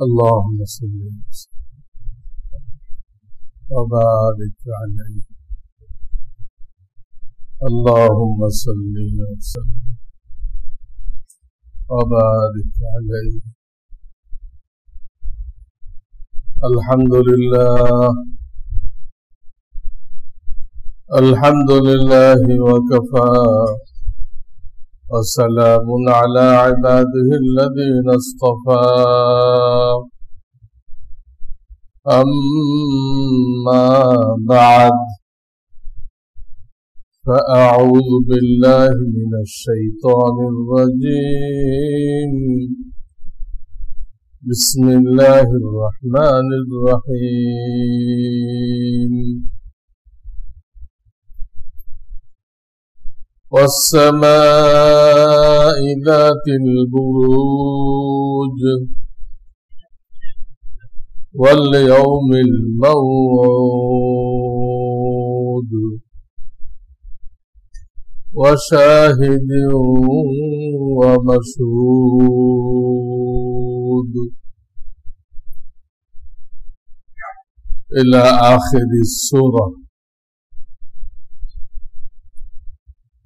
اللهم صل وبارك عليه اللهم صل وسلم وبارك عليه الحمد لله وكفى وسلام على عباده الذين اصطفى أما بعد فأعوذ بالله من الشيطان الرجيم بسم الله الرحمن الرحيم والسماء ذات البروج واليوم الموعود وشاهد ومشهود إلى آخر السورة.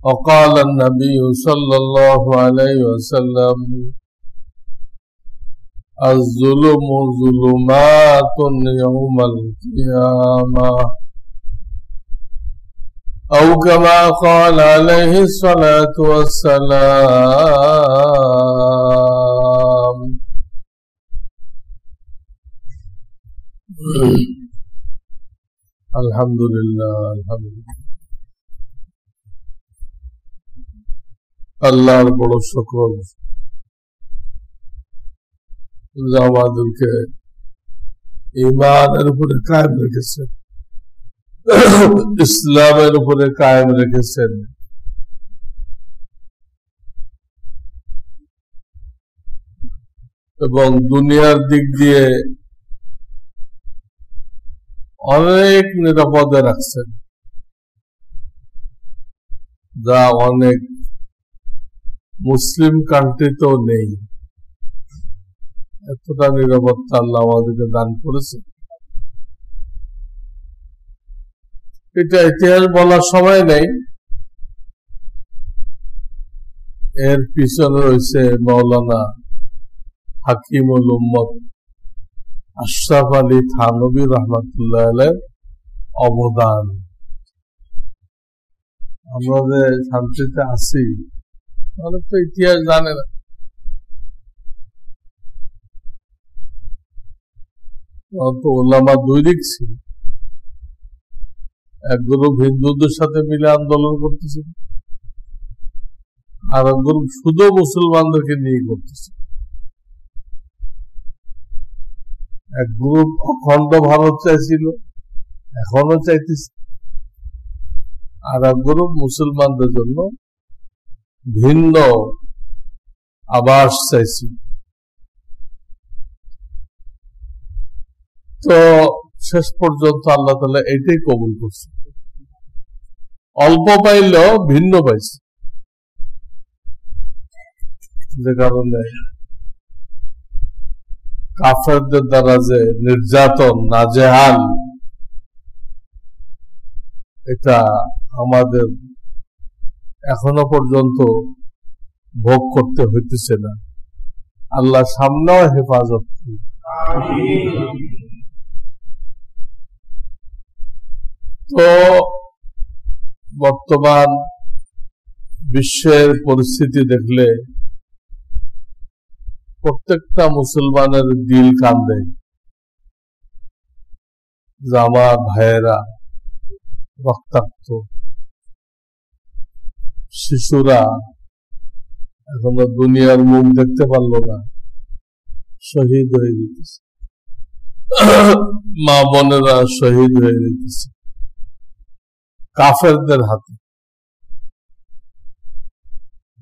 وقال النبي صلى الله عليه وسلم الظلم ظلمات يوم القيامة أو كما قال عليه الصلاة والسلام. الحمد لله আল্লাহর বড় শুকর যে আমাদেরকে ঈমানের উপরে কায়েম রেখেছেন, ইসলামের উপরে কায়েম রেখেছেন, এবং দুনিয়ার দিক দিয়ে অনেক নিরাপদে রাখছেন, যা অনেক মুসলিম কান্ট্রিতেও নেই। এতটা নিরাপত্তা আল্লাহ আমাদেরকে দান করেছে। এটা ইতিহাস বলার সময় নেই, এর পিছনে রয়েছে মৌলানা হাকিমুল উম্মত আশরাফ আলী থানভী রহমতুল্লাহ আলাইহির অবদান। আমরা যে শান্তিতে আছি, অনেক তো ইতিহাস জানে না। ওলামা দুই দিক ছিল, এক গ্রুপ হিন্দুদের সাথে মিলে আন্দোলন করতেছে, আর এক গ্রুপ শুধু মুসলমানদেরকে নিয়ে করতেছে। এক গ্রুপ অখণ্ড ভারত চাইছিল, এখনো চাইতেছে, আর এক গ্রুপ মুসলমানদের জন্য ভিন্ন আবাস চাইছিল। তো শেষ পর্যন্ত আল্লাহ তাআলা এটাই কবুল করছে। অল্প পাইলেও ভিন্ন পাইছে, যে কারণে কাফেরদের দ্বারা যে নির্যাতন নাজেহাল, এটা আমাদের এখনো পর্যন্ত ভোগ করতে হইতেছে না। আল্লাহ সামনেও হেফাজত। তো বর্তমান বিশ্বের পরিস্থিতি দেখলে প্রত্যেকটা মুসলমানের দিল কান্দে যে আমার ভাইয়েরা রক্তাক্ত, শিশুরা এখনো দুনিয়ার মুখ দেখতে পারলো না, শহীদ হয়ে যেতেছে, মা বোনেরা শহীদ হয়ে যেতেছে কাফেরদের হাতে।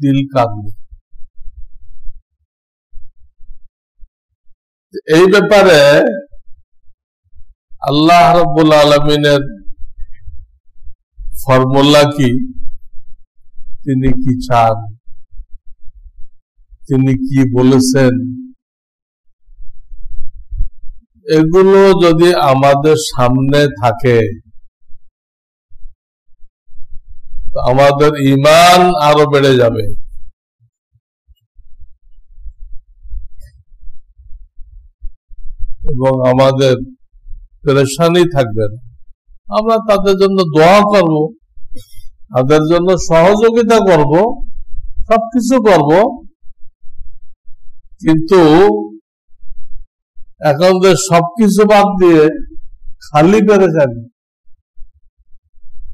দিল কান্দে। এই ব্যাপারে আল্লাহ রাব্বুল আলামিনের ফর্মুলা কি, তিনি কি চান, তিনি কি বলেছেন, এগুলো যদি আমাদের সামনে থাকে আমাদের ঈমান আরো বেড়ে যাবে। এবং আমাদের পেরেশানি থাকবে না। আমরা তাদের জন্য দোয়া করব, তাদের জন্য সহযোগিতা করব, সবকিছু করব, কিন্তু এখন যে সবকিছু বাদ দিয়ে খালি পেরেশানি,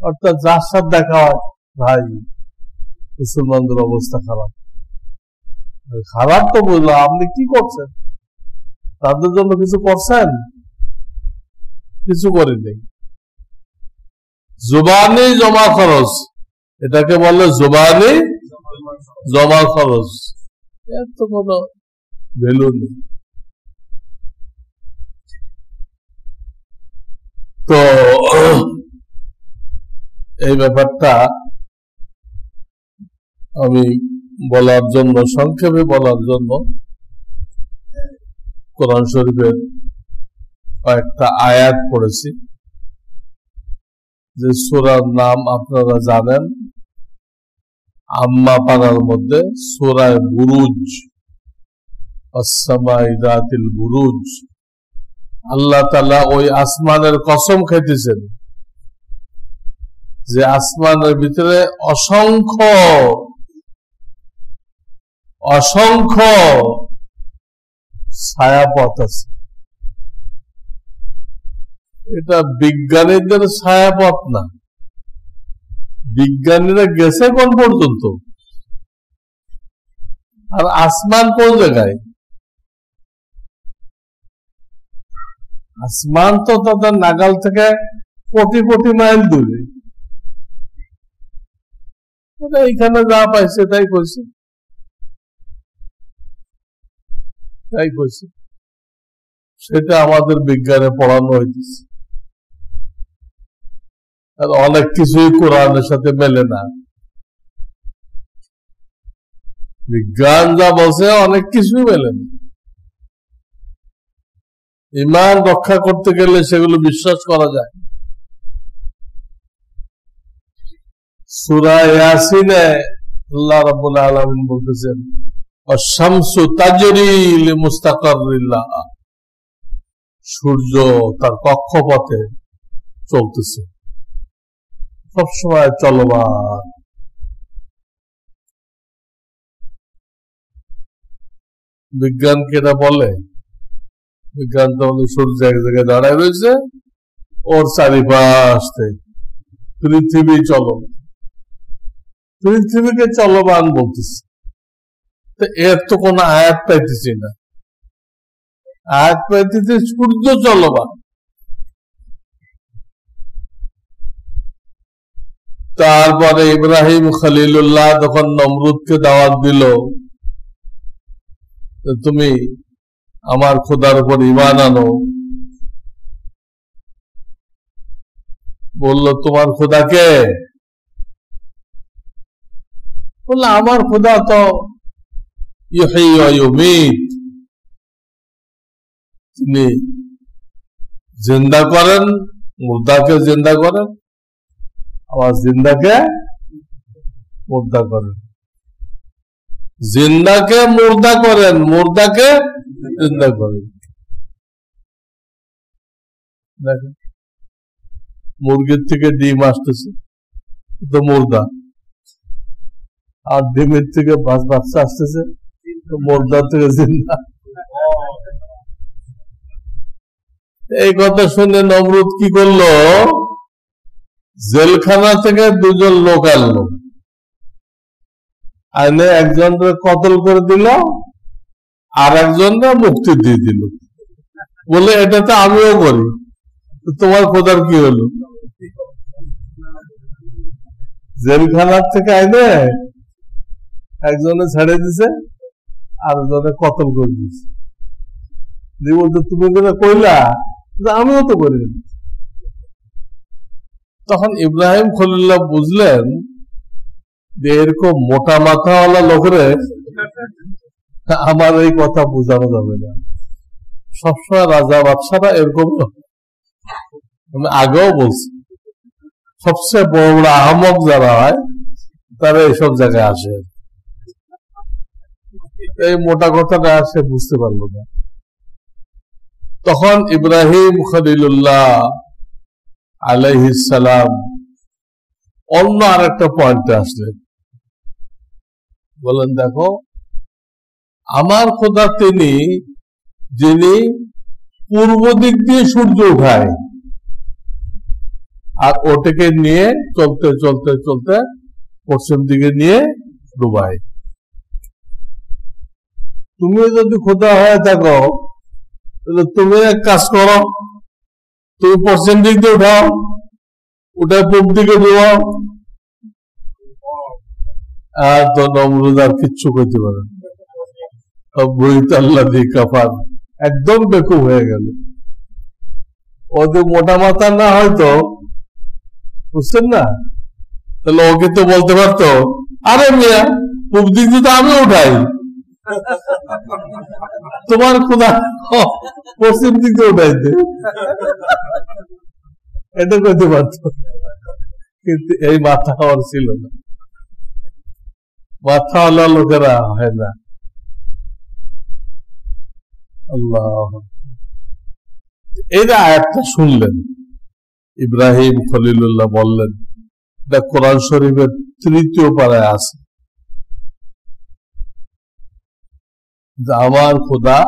অর্থাৎ যার সাথে দেখা হয় ভাই মুসলমানদের অবস্থা খারাপ। খারাপ তো বুঝলাম, আপনি কি করছেন? তাদের জন্য কিছু করছেন? কিছু করেনি। জুবানি জমা খরচ, এটাকে বলে জুবানি জমা খরচ, এর তো কোনো ভ্যালু নেই। তো এই ব্যাপারটা আমি বলার জন্য, সংক্ষেপে বলার জন্য কোরআন শরীফের কয়েকটা আয়াত পড়েছি। যে সূরার নাম আপনারা জানেন, আম্মা পাড়ার মধ্যে সূরায়ে বুরুজ, আস-সামাই যাতিল বুরুজ। আল্লাহ তাআলা ওই আসমানের কসম খাইতেছেন যে আসমানের ভিতরে অসংখ্য অসংখ্য ছায়াপথ আছে। এটা বিজ্ঞানীদের ছায়াপথ না, বিজ্ঞানীরা গেছে কোন পর্যন্ত, আর আসমান কোন জায়গায়? আসমান তো তাদের নাগাল থেকে কোটি কোটি মাইল দূরে। এইখানে যা পাইছে তাই কইছে, তাই কইছে, সেটা আমাদের বিজ্ঞানে পড়ানো হইতেছে। আর অনেক কিছুই কোরআনের সাথে মেলে না। বিজ্ঞান যা বলছে অনেক কিছুই মেলে না। ঈমান রক্ষা করতে গেলে সেগুলো বিশ্বাস করা যায়। সূরা ইয়াসিনে আল্লাহ রাব্বুল আলামিন বলতেছেন, আশ-শামসু তাজরি লিমুস্তাকাররিল লাহা, সূর্য তার কক্ষপথে চলতেছে, সবসময় চলমান। বিজ্ঞানকে এটা বলে? বিজ্ঞান তো হলো সূর্য এক জায়গায় দাঁড়ায় রয়েছে, ওর চারিপাশে পৃথিবী চলমান, পৃথিবীকে চলমান বলতেছে। তো এর তো কোন আয়াত পাইতেছি না। আয়াত পাইতেছে সূর্য চলমান। তারপরে ইব্রাহিম খলিলুল্লাহ যখন নমরুদকে দাওয়াত দিল, তুমি আমার খোদার উপর ঈমান আনো, বলল তোমার খোদাকে? বলল আমার খোদা তো ইউহয়ী ওয়া ইউমীত, তিনি জিন্দা করেন, মুর্দাকে জিন্দা করেন, আবার জিন্দাকে মুর্দা করেন, জিন্দাকে মুর্দা করেন, মুর্দাকে জিন্দা করেন। দেখেন, মুরগির থেকে ডিম আসতেছে তো মুর্দা, আর ডিমের থেকে বাচ্চা আসতেছে তো মুর্দা থেকে জিন্দা। এই কথা শুনে নমরুদ কি করলো? জেলখানা থেকে দুজন লোক আনলো, আইনে একজনকে কতল করে দিল, আর একজনকে মুক্তি দিয়ে দিল। বলে এটা তো আমিও করি, তোমার খোদার কি হলো? জেলখানার থেকে আইনে একজনে ছেড়ে দিছে, আর একজনে কতল করে দিছে। বলতে তুমি কইলা আমিও তো করি। তখন ইব্রাহিম খলিলুল্লাহ বুঝলেন যে এরকম মোটা মাথাওয়ালা লোকের আমার এই কথা বোঝানো যাবে না, সবসময় রাজা বাদশারা এরকম, আমি আগেও বলছি, সবচেয়ে বড় বড় আহমক যারা হয় তারা এইসব জায়গায় আসে। এই মোটা কথাটা সে বুঝতে পারলো না। তখন ইব্রাহিম খলিলুল্লাহ আলাইহিস সালাম অন্য আরেকটা পয়েন্টে আসলেন, বলেন দেখো আমার খোদা তিনি যিনি পূর্ব দিক দিয়ে সূর্য উঠায় আর ওটাকে নিয়ে চলতে চলতে চলতে পশ্চিম দিকে নিয়ে ডুবায়। তুমিও যদি খোদা হয়ে থাকো তাহলে তুমি এক কাজ করো, তুমি পশ্চিম দিক দিয়ে উঠাও, ওটা পূর্ব দিকে ডুবাও। আর তো নমরুদ আর কিচ্ছু করতে পারে আল্লাহ দিয়ে কাফার, একদম বেকুব হয়ে গেল। ওদের মোটা মাথা না হয়তো, বুঝছেন না, তাহলে ওকে তো বলতে পারতো আরে মিয়া পূর্ব দিক দিয়ে তো আমি উঠাই, তোমার খোদা পশ্চিম দিক দিয়ে উঠাইতে, এটা করতে পারত। কিন্তু এই মাথা ওর ছিল না, মাথাওয়ালা লোকেরা হয় না। আল্লাহ, এই যে আয়াতটা শুনলেন, ইব্রাহিম খলিলুল্লাহ বললেন, এটা কোরআন শরীফের 3য় পারায় আছে যে আমার খোদা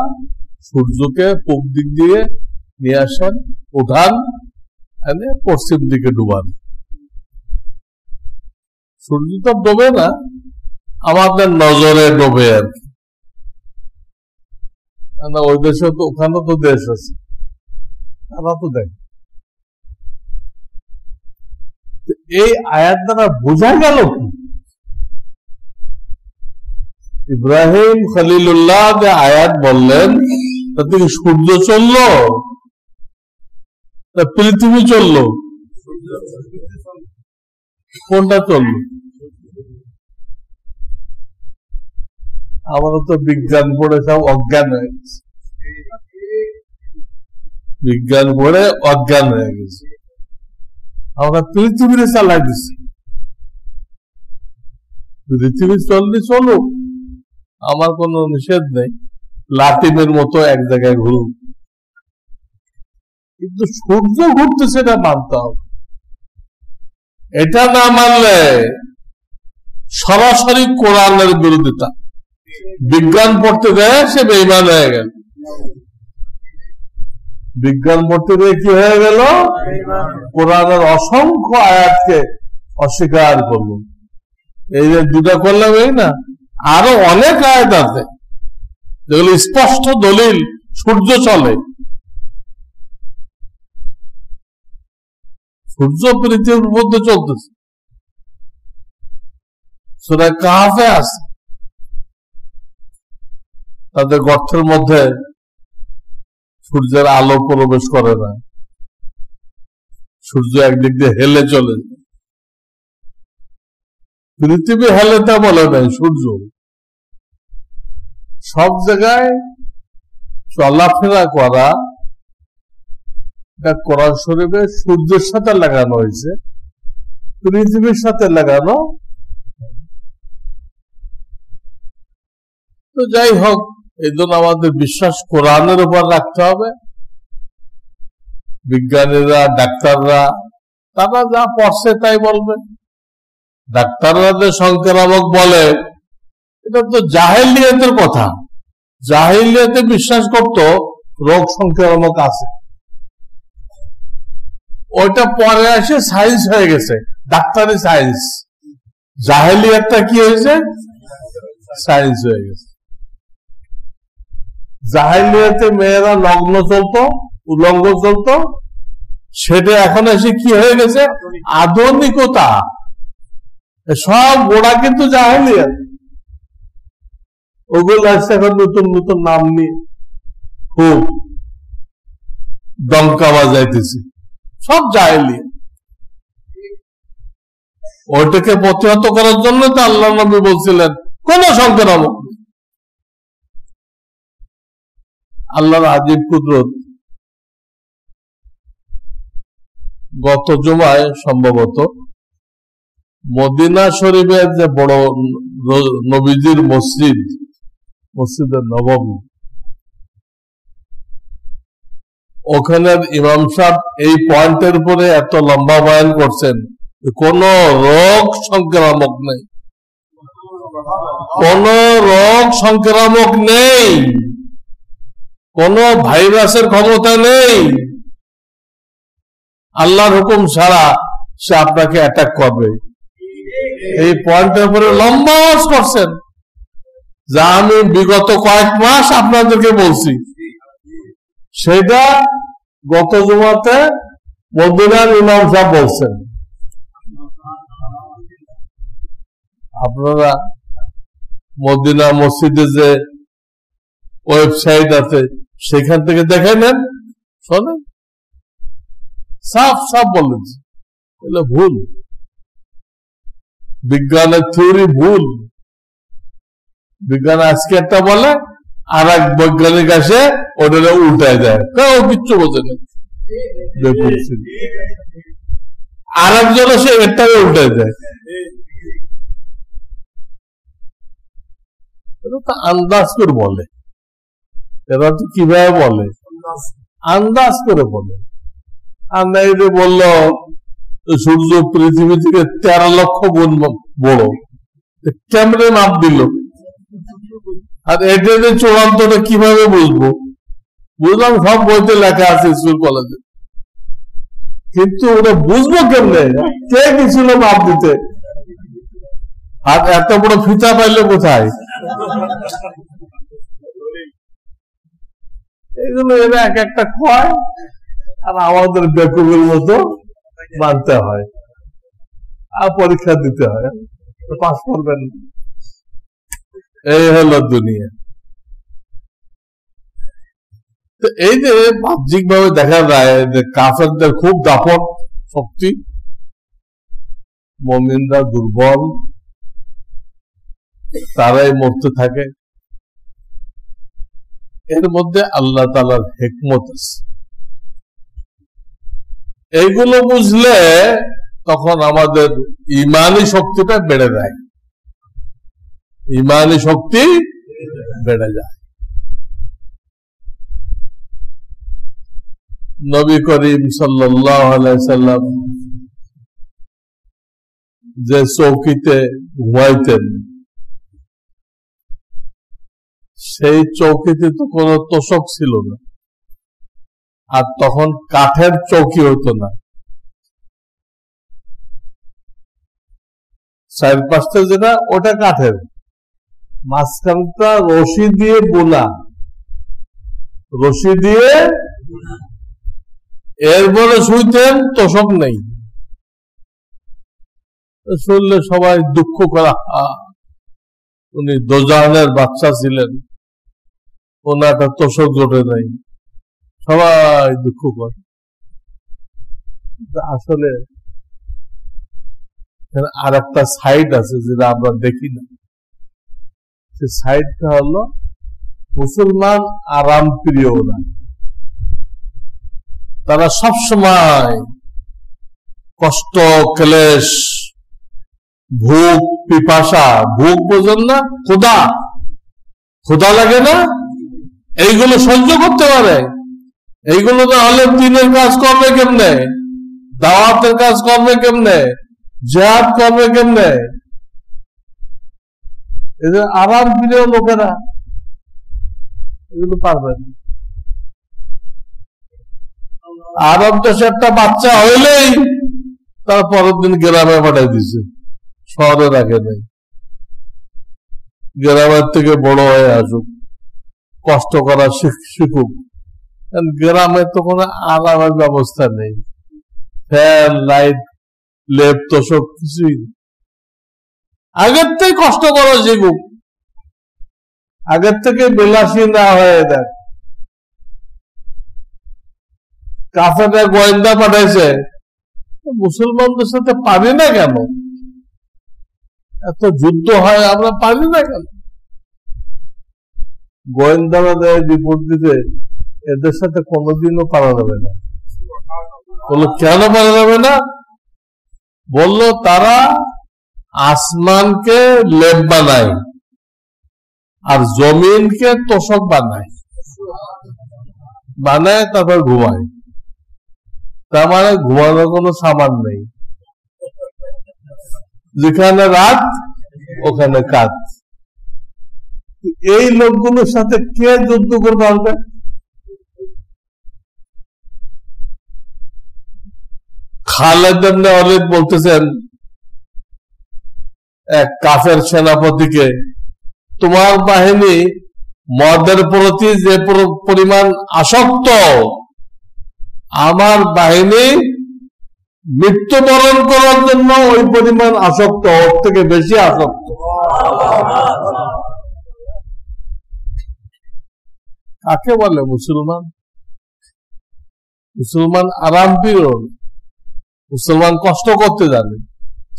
সূর্যকে পূব দিক দিয়ে নিয়ে আসেন, উঠান, পশ্চিম দিকে ডুবান। সূর্য তো ডোবে না, আমাদের নজরে ডোবে আর কি। ওই দেশে তো, ওখানে তো দেশ আছে, তারা তো দেখে। এই আয়াত দ্বারা বোঝা গেল কি ইব্রাহিম খলিলুল্লাহ যে আয়াত বললেন তাতে কি সূর্য চললো না পৃথিবী চললো? কোনটা চললো? আমরা তো বিজ্ঞান পড়ে সব অজ্ঞান হয়ে গেছে, বিজ্ঞান পড়ে অজ্ঞান হয়ে গেছে। আমরা পৃথিবীর চালাই দিচ্ছি, পৃথিবী চললে চলুক, আমার কোনো নিষেধ নেই, লাটিমের মতো এক জায়গায় ঘুরুক, কিন্তু সূর্য ঘুরতেছে এটা মানতে হবে। এটা না মানলে সরাসরি কোরআনের বিরোধিতা। বিজ্ঞান পড়তে দেয় সে বেঈমান হয়ে গেল, বিজ্ঞান পড়তে দিয়ে কি হয়ে গেল? কোরআনের অসংখ্য আয়াতকে অস্বীকার করল। এই যে দুটা করলাম, এই না, আরো অনেক আয়াত আছে যেগুলো স্পষ্ট দলিল সূর্য চলে, সূর্য পৃথিবীর মধ্যে চলতেছে। সূরা কাহফে আছে, তাদের গর্তের মধ্যে সূর্যের আলো প্রবেশ করে না, সূর্য একদিক দিয়ে হেলে চলে। পৃথিবী হেলে তা বলে নাই, সূর্য সব জায়গায় চলাফেরা করা। এটা কোরআন শরীফে সূর্যের সাথে লাগানো হয়েছে, পৃথিবীর সাথে লাগানো। তো যাই হোক, এই জন্য আমাদের বিশ্বাস কোরআনের উপর রাখতে হবে। বিজ্ঞানীরা, ডাক্তাররা, তারা যা পড়ছে তাই বলবে। ডাক্তাররা যে সংক্রামক বলে, এটা তো জাহেলিয়াতের কথা। জাহেলিয়াতে বিশ্বাস করত রোগ সংক্রামক আছে, ওইটা পরে এসে সায়েন্স হয়ে গেছে, ডাক্তারি সায়েন্স। জাহেলিয়াতটা কি হয়েছে? সায়েন্স হয়ে গেছে। জাহেলিয়াতে মেয়েরা লগ্ন চলতো, উলঙ্গ চলতো, সেটা এখন এসে কি হয়ে গেছে? আধুনিকতা। সব গোড়া কিন্তু জাহেলিয়াত, ওগুলো আসছে এখন নতুন নতুন নাম নিয়ে খুব ডঙ্কা বাজাইতেছে, সব জাহেলিয়াত। ওইটাকে প্রতিহত করার জন্য তো আল্লাহ নবী বলছিলেন কোন সংক্রামক। আল্লাহর আজীব কুদরত, গত জুমায় সম্ভবত মদিনা শরীফের যে বড় নবীজির মসজিদ, মসজিদে নববী, ওখানের ইমাম সাহেব এই পয়েন্টের উপরে এত লম্বা বয়ান করছেন, কোন রোগ সংক্রামক নেই, কোন রোগ সংক্রামক নেই, কোন ভাইরাসের ক্ষমতা নেই। আল্লাহর হুকুম ছাড়া সে আপনাকে অ্যাটাক করবে, এই পয়েন্টের উপরে লম্বা করছেন, যা আমি বিগত কয়েক মাস আপনাদেরকে বলছি। সেটা গত জুমাতে মদিনার ইমাম সাহেব বলছেন। আপনারা মদিনা মসজিদে যে ওয়েবসাইট আছে সেখান থেকে দেখে নেন, শোনেন, সাফ সাফ বলেছে এগুলো ভুল, বিজ্ঞানের থিওরি ভুল। বিজ্ঞান আজকে একটা বলে, আর এক বৈজ্ঞানিক আসে ওটা উল্টায় দেয়, কেউ কিচ্ছু বোঝে না। আর একজন আসে এটাকে উল্টায় দেয়। এটা তো আন্দাজ করে বলে, এরা তো কিভাবে বলে, আন্দাজ করে বলে। আর না এটা বললো সূর্য পৃথিবী থেকে 13 লক্ষ গুণ বড়, কেমনে মাপ দিল? আর এটা যে চূড়ান্তটা কিভাবে বুঝবো? বুঝলাম সব বইতে লেখা আছে স্কুল কলেজে, কিন্তু ওটা বুঝবো কেমনে? কে গেছিল মাপ দিতে? আর এত বড় ফিতা পাইলে কোথায়? এগুলো এরা এক একটা খয়, আর আমাদের বেকুবের মতো মানতে হয়, আর পরীক্ষা দিতে হয়, পাস করবেন। এই হলো দুনিয়া। তো এই যে বাহ্যিক ভাবে দেখা যায় যে কাফেরদের খুব দাপট শক্তি, মুমিনরা দুর্বল, তারাই মরতে থাকে। এর মধ্যে আল্লাহ তাআলার হিকমত আছে। এইগুলো বুঝলে তখন আমাদের ইমানি শক্তিটা বেড়ে যায়, ইমানি শক্তি বেড়ে যায়। নবী করিম সাল্লাল্লাহু আলাইহি সাল্লাম যে চৌকিতে ঘুমাইতেন, সেই চৌকিতে তো কোনো তোষক ছিল না, আর তখন কাঠের চৌকি হতো না, চারপাশটা যেটা ওটা কাঠের, মাঝখানটা রশি দিয়ে বোনা, রশি দিয়ে এরপরে শুইতেন, তোষক নেই। শুনলে সবাই দুঃখ করা, উনি দোজাহানের বাচ্চা ছিলেন, ওনার একটা তোষক জোটে নাই, সবাই দুঃখ করে। আসলে আর একটা সাইড আছে যেটা আমরা দেখি না, সে সাইডটা হলো মুসলমান আরাম প্রিয় না, তারা সবসময় কষ্ট, ক্লেশ, ভোগ, পিপাসা, ভোগ বোঝেন না, ক্ষুধা, ক্ষুধা লাগে না, এইগুলো সহ্য করতে পারে। এইগুলো না হলে দিনের কাজ করবে কেমনে, দাওয়াতের কাজ করবে কেমনে, জিহাদ করবে কেমনে? এদের আরাম প্রিয় লোকেরা এগুলো পারবেন। আরব দেশে একটা বাচ্চা হইলেই তার পরের দিন গ্রামে পাঠাই দিছে, শহরে রাখে নাই, গ্রামের থেকে বড় হয়ে আসুক, কষ্ট করা শিখুক। গ্রামে তো কোনো আরামের ব্যবস্থা নেই, ফ্যান, লাইট, লেপ, তোষক কিছুই। আগের থেকে কষ্ট করা শিখুক, আগের থেকে বিলাসী না হয়ে দেখ। কাফেররা গোয়েন্দা পাঠাইছে, মুসলমানদের সাথে পারি না কেন? এত যুদ্ধ হয়, আমরা পারি না কেন? গোয়েন্দারা দেয় রিপোর্ট দিতে এদের সাথে কোনোদিনও পারা যাবে না। বললো কেন পারা যাবে না? বললো তারা আসমানকে লেপ বানায় আর জমিনকে তোষক বানায়, তারপর ঘুমায়। তার মানে ঘুমানোর কোনো সামান নেই, যেখানে রাত ওখানে কাজ। এই লোকগুলোর সাথে কে যুদ্ধ করে পারবে? খালেদ ইবনে ওয়ালিদ বলতেছেন এক কাফের সেনাপতিকে, তোমার বাহিনী মদের প্রতি যে পরিমাণ আসক্ত, আমার বাহিনী মৃত্যুবরণ করার জন্য ওই পরিমাণ আসক্ত, ওর থেকে বেশি আসক্ত। কাকে বলে মুসলমান? মুসলমান আরাম প্রিয়, মুসলমান কষ্ট করতে জানে,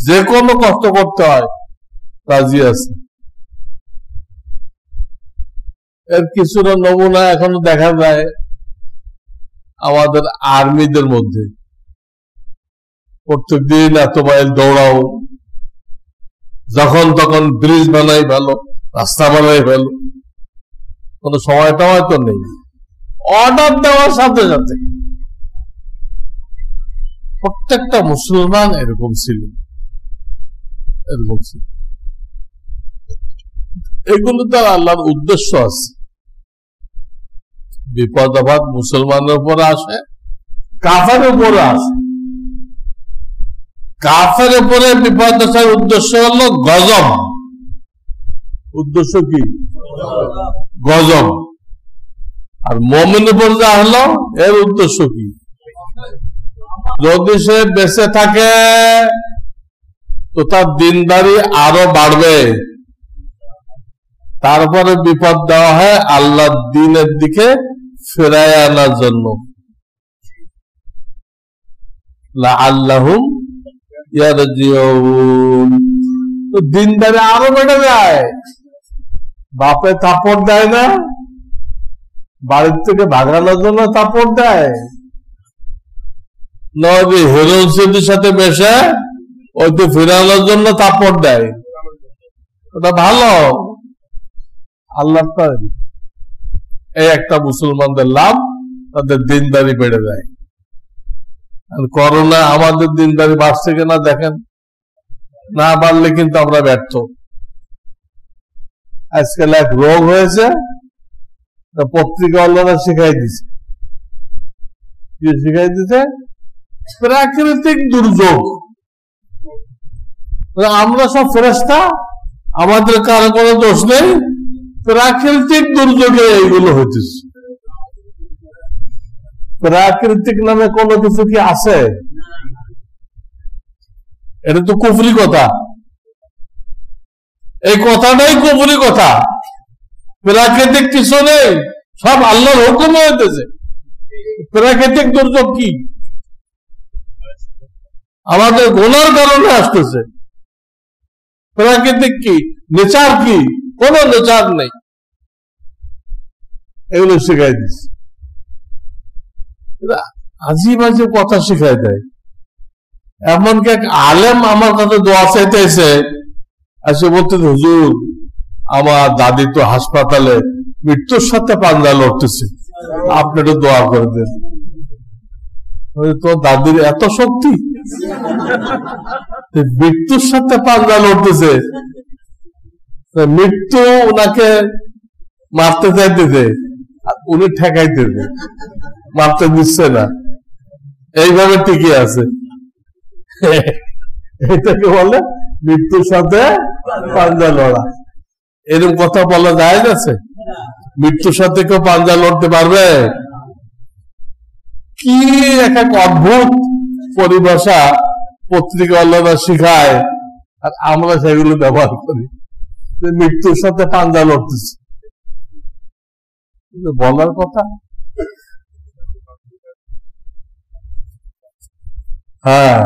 যে কোনো কষ্ট করতে হয় রাজি আছে। এর কিছুটা নমুনা এখনো দেখা যায় আমাদের আর্মিদের মধ্যে। প্রত্যেকদিন এত মাইল দৌড়াও, যখন তখন ব্রিজ বানাই ভালো, রাস্তা বানাই ভালো, কোনো সময়টা হয়তো নেই। অর্ডার দেওয়ার সাথে সাথে প্রত্যেকটা মুসলমান এরকম ছিল। এগুলো তার আল্লাহর উদ্দেশ্য আছে। বিপদ আপদ মুসলমানের উপরে আসে, কাফের উপরে আসে। কাফের উপরে বিপদ আসার উদ্দেশ্য হলো গজব। উদ্দেশ্য কি? গজব। আর মুমিনের উপর যা হলো, এর উদ্দেশ্য কি? যদি সে বেঁচে থাকে তো তার দিনদারি আরো বাড়বে। তারপরে বিপদ দেওয়া হয় আল্লাহর দ্বীনের দিকে ফেরায় আনার জন্য। লাআল্লাহুম ইয়ারজিউন। তো দিনদারি আরো বেড়ে যায়। বাপে থাপ্পড় দেয় না, বাড়ির থেকে ভাগানোর জন্য থাপ্পড় দেয়, নয় হেরোন সিটির সাথে মেশে ওইতে ফেরানোর জন্য থাপ্পড় দেয়। ওটা ভালো, আল্লাহ এই একটা মুসলমানদের লাভ, তাদের দিনদারি বেড়ে যায়। করোনা আমাদের দিনদারি বাড়ছে কিনা দেখেন, না বাড়লে কিন্তু আমরা ব্যর্থ। আজকাল এক রোগ হয়েছে, পত্রিকা ওয়ালারা শিখাই দিছে। কি শিখাই দিছে? প্রাকৃতিক দুর্যোগ। আমরা সব ফেরেশতা, আমাদের কারো কোনো দোষ নেই, প্রাকৃতিক দুর্যোগে এইগুলো হইতেছে। প্রাকৃতিক নামে কোনো কিছু কি আছে? এটা তো কুফরি কথা। এই কথাটাই কুফরি কথা। প্রাকৃতিক কিছু নেই, সব আল্লাহর হুকুমে হইতেছে। প্রাকৃতিক দুর্যোগ কি? আমাদের গুনার কারণে আসতেছে। প্রাকৃতিক কি? নেচার কি? কোন নেচার নেই। এগুলো শিখাই দিচ্ছে। আজিব আজিব কথা শিখাই দেয়। এমনকি এক আলেম আমার কাছে দোয়া চাইতে এসে এসে বলতে, হুজুর আমার দাদি তো হাসপাতালে মৃত্যুর সাথে পাঞ্জা লড়তেছে, আপনি একটু দোয়া করে দেন। তো দাদির এত শক্তি, মৃত্যুর সাথে পাঞ্জা লড়তেছে। মৃত্যু ওনাকে মারতে চাইতেছে, উনি ঠেকাইতেছে, মারতে দিচ্ছে না, এইভাবে টিকে আছে। এটাকে বলে মৃত্যুর সাথে পাঞ্জা লড়া। এরকম কথা বলা যায় আছে? মৃত্যুর সাথে কেউ পাঞ্জা লড়তে পারবে? কি এক এক অদ্ভুত পরিভাষা পত্রিকাওয়ালারা শিখায়, আর আমরা সেগুলো ব্যবহার করি। মৃত্যুর সাথে পাঞ্জা লড়তেছে, বলার কথা। হ্যাঁ,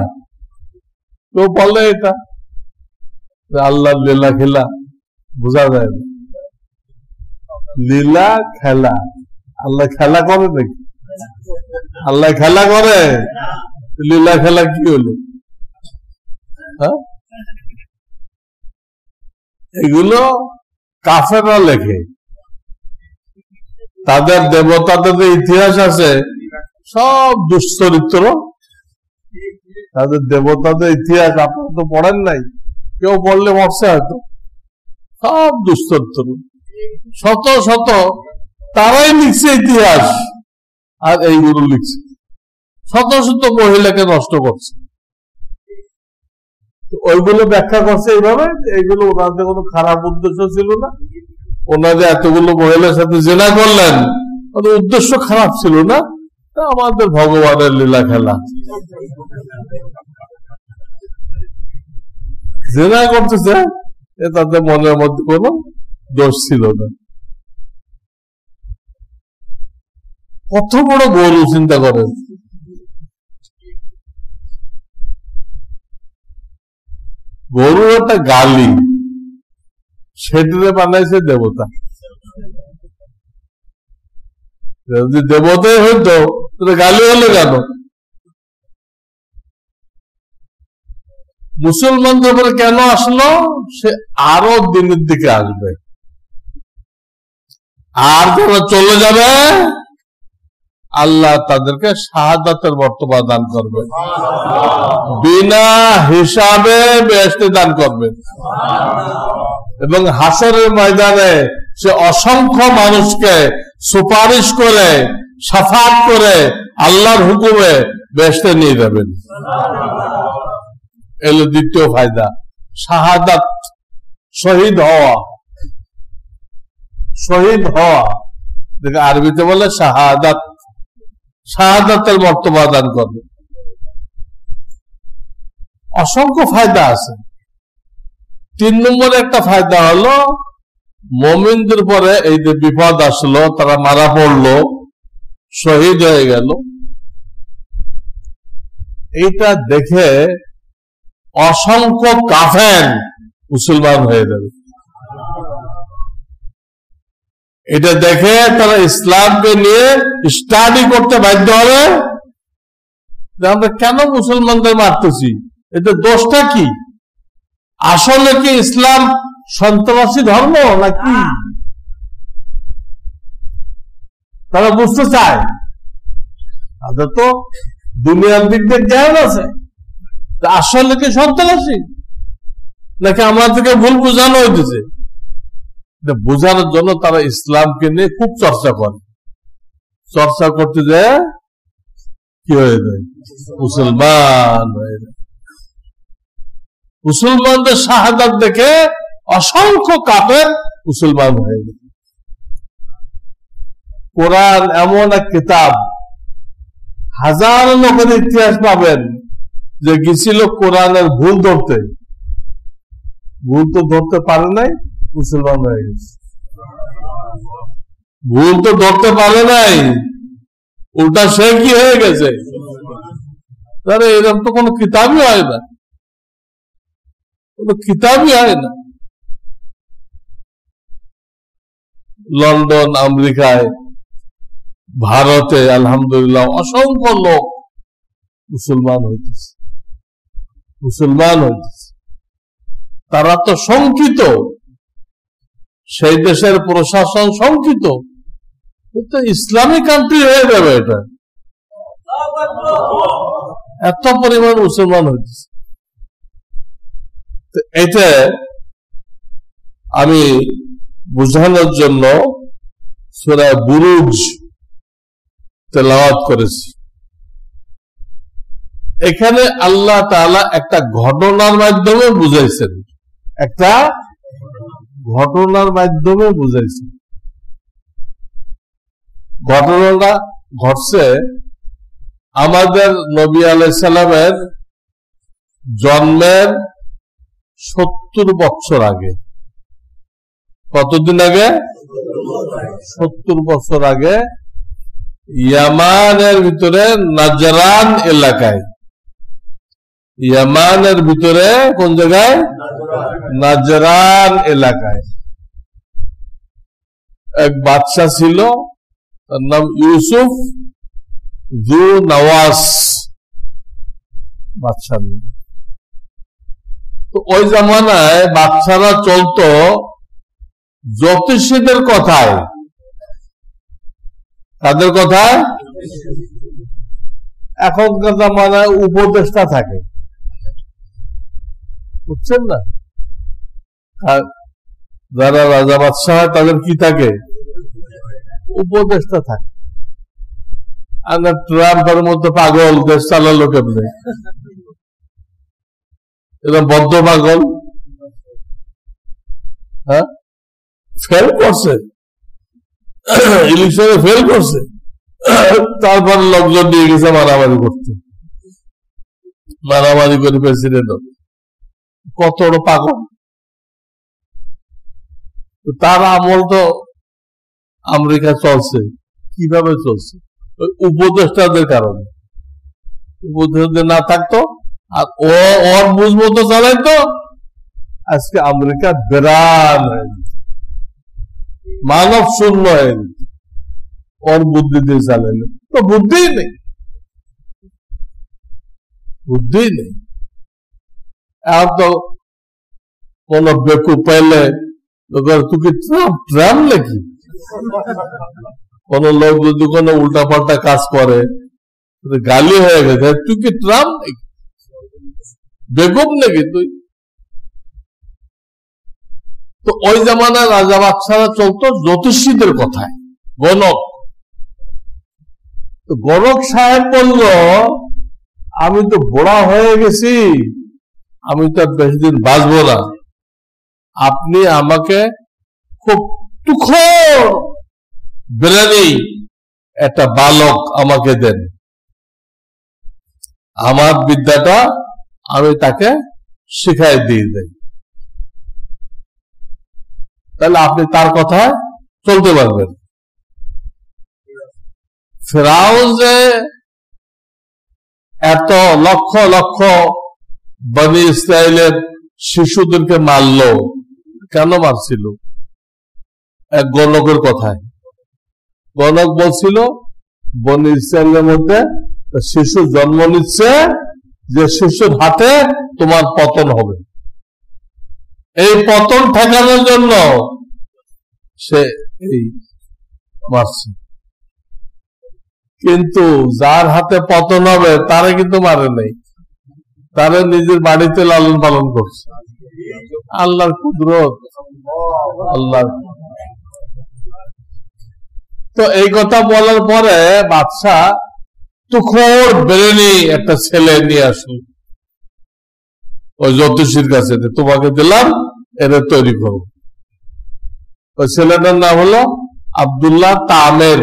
কেউ বলে এটা আল্লাহ লীলা খেলা, বোঝা যায় না। লীলা খেলা আল্লাহ খেলা করে নাকি? আল্লাহ খেলা করে? লীলা খেলা কি হলো? হ্যাঁ, এগুলো কাফেররা লেখে। তাদের দেবতাদের ইতিহাস আছে সব দুশ্চরিত্র। তাদের দেবতাদের ইতিহাস আপনারা তো পড়েন নাই, কেউ পড়লে মরছে হয়তো। সব দুশ্চরিত্র, শত শত তারাই লিখছে ইতিহাস, আর এইগুলো লিখছে। শত শত মহিলাকে নষ্ট করছে। ওইগুলো ব্যাখ্যা করছে এইভাবে, এইগুলো ওনাদের কোনো খারাপ উদ্দেশ্য ছিল না। ওনাদের এতগুলো মহিলার সাথে জেনা করলেন, ওদের উদ্দেশ্য খারাপ ছিল না, আমাদের ভগবানের লীলা খেলা। জেনা করতেছে, তাদের মনের মধ্যে কোনো দোষ ছিল না। কত বড় গরু চিন্তা করেন। গরু একটা গালি, সেটারে বানাইছে দেবতা। যদি দেবতাই হইতো তাহলে গালি হলো কেন? মুসলমানদের উপরে কেন আসলো? সে আরো দিনের দিকে আসবে, আর যারা চলে যাবে আল্লাহ তাদেরকে শাহাদাতের মর্তবা দান করবে, বিনা হিসাবে বেহেশতে দান করবে। এবং হাসরের ময়দানে সে অসংখ্য মানুষকে সুপারিশ করে, শাফাত করে আল্লাহর হুকুমে বেহেশতে নিয়ে যাবেন। এলো দ্বিতীয় ফায়দা, শাহাদাত, শহীদ হওয়া। শহীদ হওয়া দেখে আরবিতে বলে শাহাদাত, শাহাদাতের মর্তবা দান করবে। অসংখ্য ফায়দা আছে। 3 নম্বরে একটা ফায়দা হলো, মুমিনদের পরে এই যে বিপদ আসলো, তারা মারা পড়লো, শহীদ হয়ে গেল, এইটা দেখে অসংখ্য কাফের মুসলমান হয়ে যাবে। এটা দেখে তারা ইসলামকে নিয়ে স্টাডি করতে বাধ্য হবে যে আমরা কেন মুসলমানদের মারতেছি, এতে দোষটা কি? আসলে কি ইসলাম সন্ত্রাসী ধর্ম নাকি? তারা বুঝতে চায়। তাদের তো দুনিয়ার দিক দিয়ে জ্ঞান আছে, আসলে কি সন্ত্রাসী নাকি আমাদেরকে ভুল বোঝানো হইতেছে। বোঝানোর জন্য তারা ইসলামকে নিয়ে খুব চর্চা করে। চর্চা করতে যায় কি হয়ে যায়? মুসলমান হয়ে যায়। মুসলমানদের শাহাদাত দেখে অসংখ্য কাফের মুসলমান হয়ে যায়। কোরআন এমন এক কিতাব, হাজার লোকের ইতিহাস পাবেন যে গেছিল কোরআনের ভুল ধরতে, ভুল তো ধরতে পারে নাই, মুসলমান হয়ে গেছে। ভুল তো ধরতে পারে নাই, উল্টা সে কি হয়ে গেছে? তাহলে এরকম তো কোনো কিতাবই হয় না, কোনো কিতাবই হয় না। লন্ডন, আমেরিকায়, ভারতে আলহামদুলিল্লাহ অসংখ্য লোক মুসলমান হইতেছে, মুসলমান হইতেছে। তারা তো শঙ্কিত, সেই দেশের প্রশাসন শঙ্কিত, ইসলামিক কান্ট্রি হয়ে যাবে এটা, এত পরিমাণ মুসলমান হইতেছে। এটা আমি বোঝানোর জন্য সূরা বুরুজ তেলাওয়াত করেছি। এখানে আল্লাহ তাআলা একটা ঘটনার মাধ্যমে বুঝাইছেন, একটা ঘটনার মাধ্যমে বুঝাইছেন। ঘটনাটা ঘটছে আমাদের নবী আলাইহিস সালামের জন্মের 70 বছর আগে। কতদিন আগে? 70 বছর আগে ইয়ামানের ভিতরে নাজরান এলাকায়, ইয়ামানের ভিতরে কোন জায়গায়? নাজরান এলাকায় এক বাদশা ছিল, তার নাম ইউসুফ জু নওয়াজ বাদশাহ। তো ওই জামানায় বাদশারা চলতো জ্যোতিষীদের কথায়। তাদের কথায়? এখনকার জামানায় উপদেষ্টা থাকে, বুঝছেন না? আর যারা রাজা বাদশাহ হয় তাদের কি থাকে? উপদেষ্টা থাকে। আর ট্রাম্পের মতো পাগল দেশ চালালো কেমনে? এরকম বদ্ধ পাগল। হ্যাঁ, ফেল করছে, ইলেকশনে ফেল করছে, তারপর লোকজন নিয়ে গেছে মারামারি করতে, মারামারি করে প্রেসিডেন্ট হবে। কত বড় পাগল! তার আমল তো আমেরিকা চলছে। কিভাবে চলছে? উপদেষ্টাদের কারণে। উপদেষ্টাদের না থাকতো আর ওর বুঝ মতো চালাইতো, আজকে আমেরিকা বেড়ান হয়ে গেছে, মানব শূন্য হয়ে গেছে। ওর বুদ্ধি দিয়ে চালাইলে তো বুদ্ধি নেই, বুদ্ধি নেই। আর তো কোন বেকুব পাইলে তুই কি ট্রাম্প নাকি? কোন লোক যদি কোনো উল্টা পাল্টা কাজ করে গালি হয়ে গেছে, তুই কি ট্রাম্প নাকি? বেকুব নাকি তুই? তো ওই জামানায় রাজা বাদশারা চলতো জ্যোতিষীদের কথায়, গণক। তো গণক সাহেব বলল, আমি তো বুড়া হয়ে গেছি, আমি তো বেশি দিন বাঁচবো না, আপনি আমাকে খুব তুখোড় ব্রেনি একটা বালক আমাকে দেন, আমার বিদ্যাটা আমি তাকে শিখাই দিয়ে দেই, তাহলে আপনি তার কথায় চলতে পারবেন। ফেরাউন যে এত লক্ষ লক্ষ বনি ইসরায়েলের শিশুদেরকে মারল, কেন মারছিল? এক গণকের কথায়। গণক বলছিল বনি ইসরায়েলের মধ্যে শিশু জন্ম নিচ্ছে, যে শিশুর হাতে তোমার পতন হবে। এই পতন ঠেকানোর জন্য সে এই মারছে। কিন্তু যার হাতে পতন হবে তারা কিন্তু মারে নাই, তারা নিজের বাড়িতে লালন পালন করছে। আল্লাহর কুদরত, আল্লাহ। তো এই কথা বলার পরে বাদশাহ তুখোড় বেরেনি একটা ছেলে নিয়ে আসলো ওই জ্যোতিষীর কাছে, তোমাকে দিলাম, এদের তৈরি করো। ওই ছেলেটার নাম হলো আব্দুল্লাহ তামের।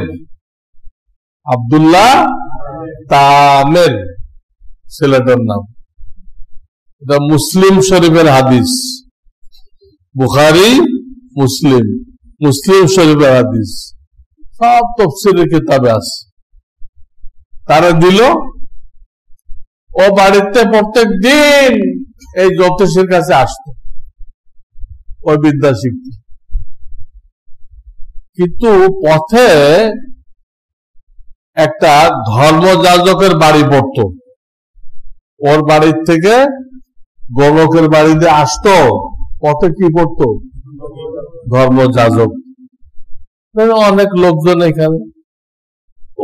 আব্দুল্লাহ তামের ছেলেটার নাম। এটা মুসলিম শরীফের হাদিস, বুখারী মুসলিম, মুসলিম শরীফের হাদিস, সব তাফসীরের কিতাবে আছে। তারা দিল, ও বাড়িতে প্রত্যেক দিন এই জ্যোতিষীর কাছে আসতো ওই বিদ্যা শিখতে। কিন্তু পথে একটা ধর্মযাজকের বাড়ি পড়তো, ওর বাড়ির থেকে গণকের বাড়িতে আসতো। পথে কি পড়তো? ধর্মযাজক। অনেক লোকজন এখানে,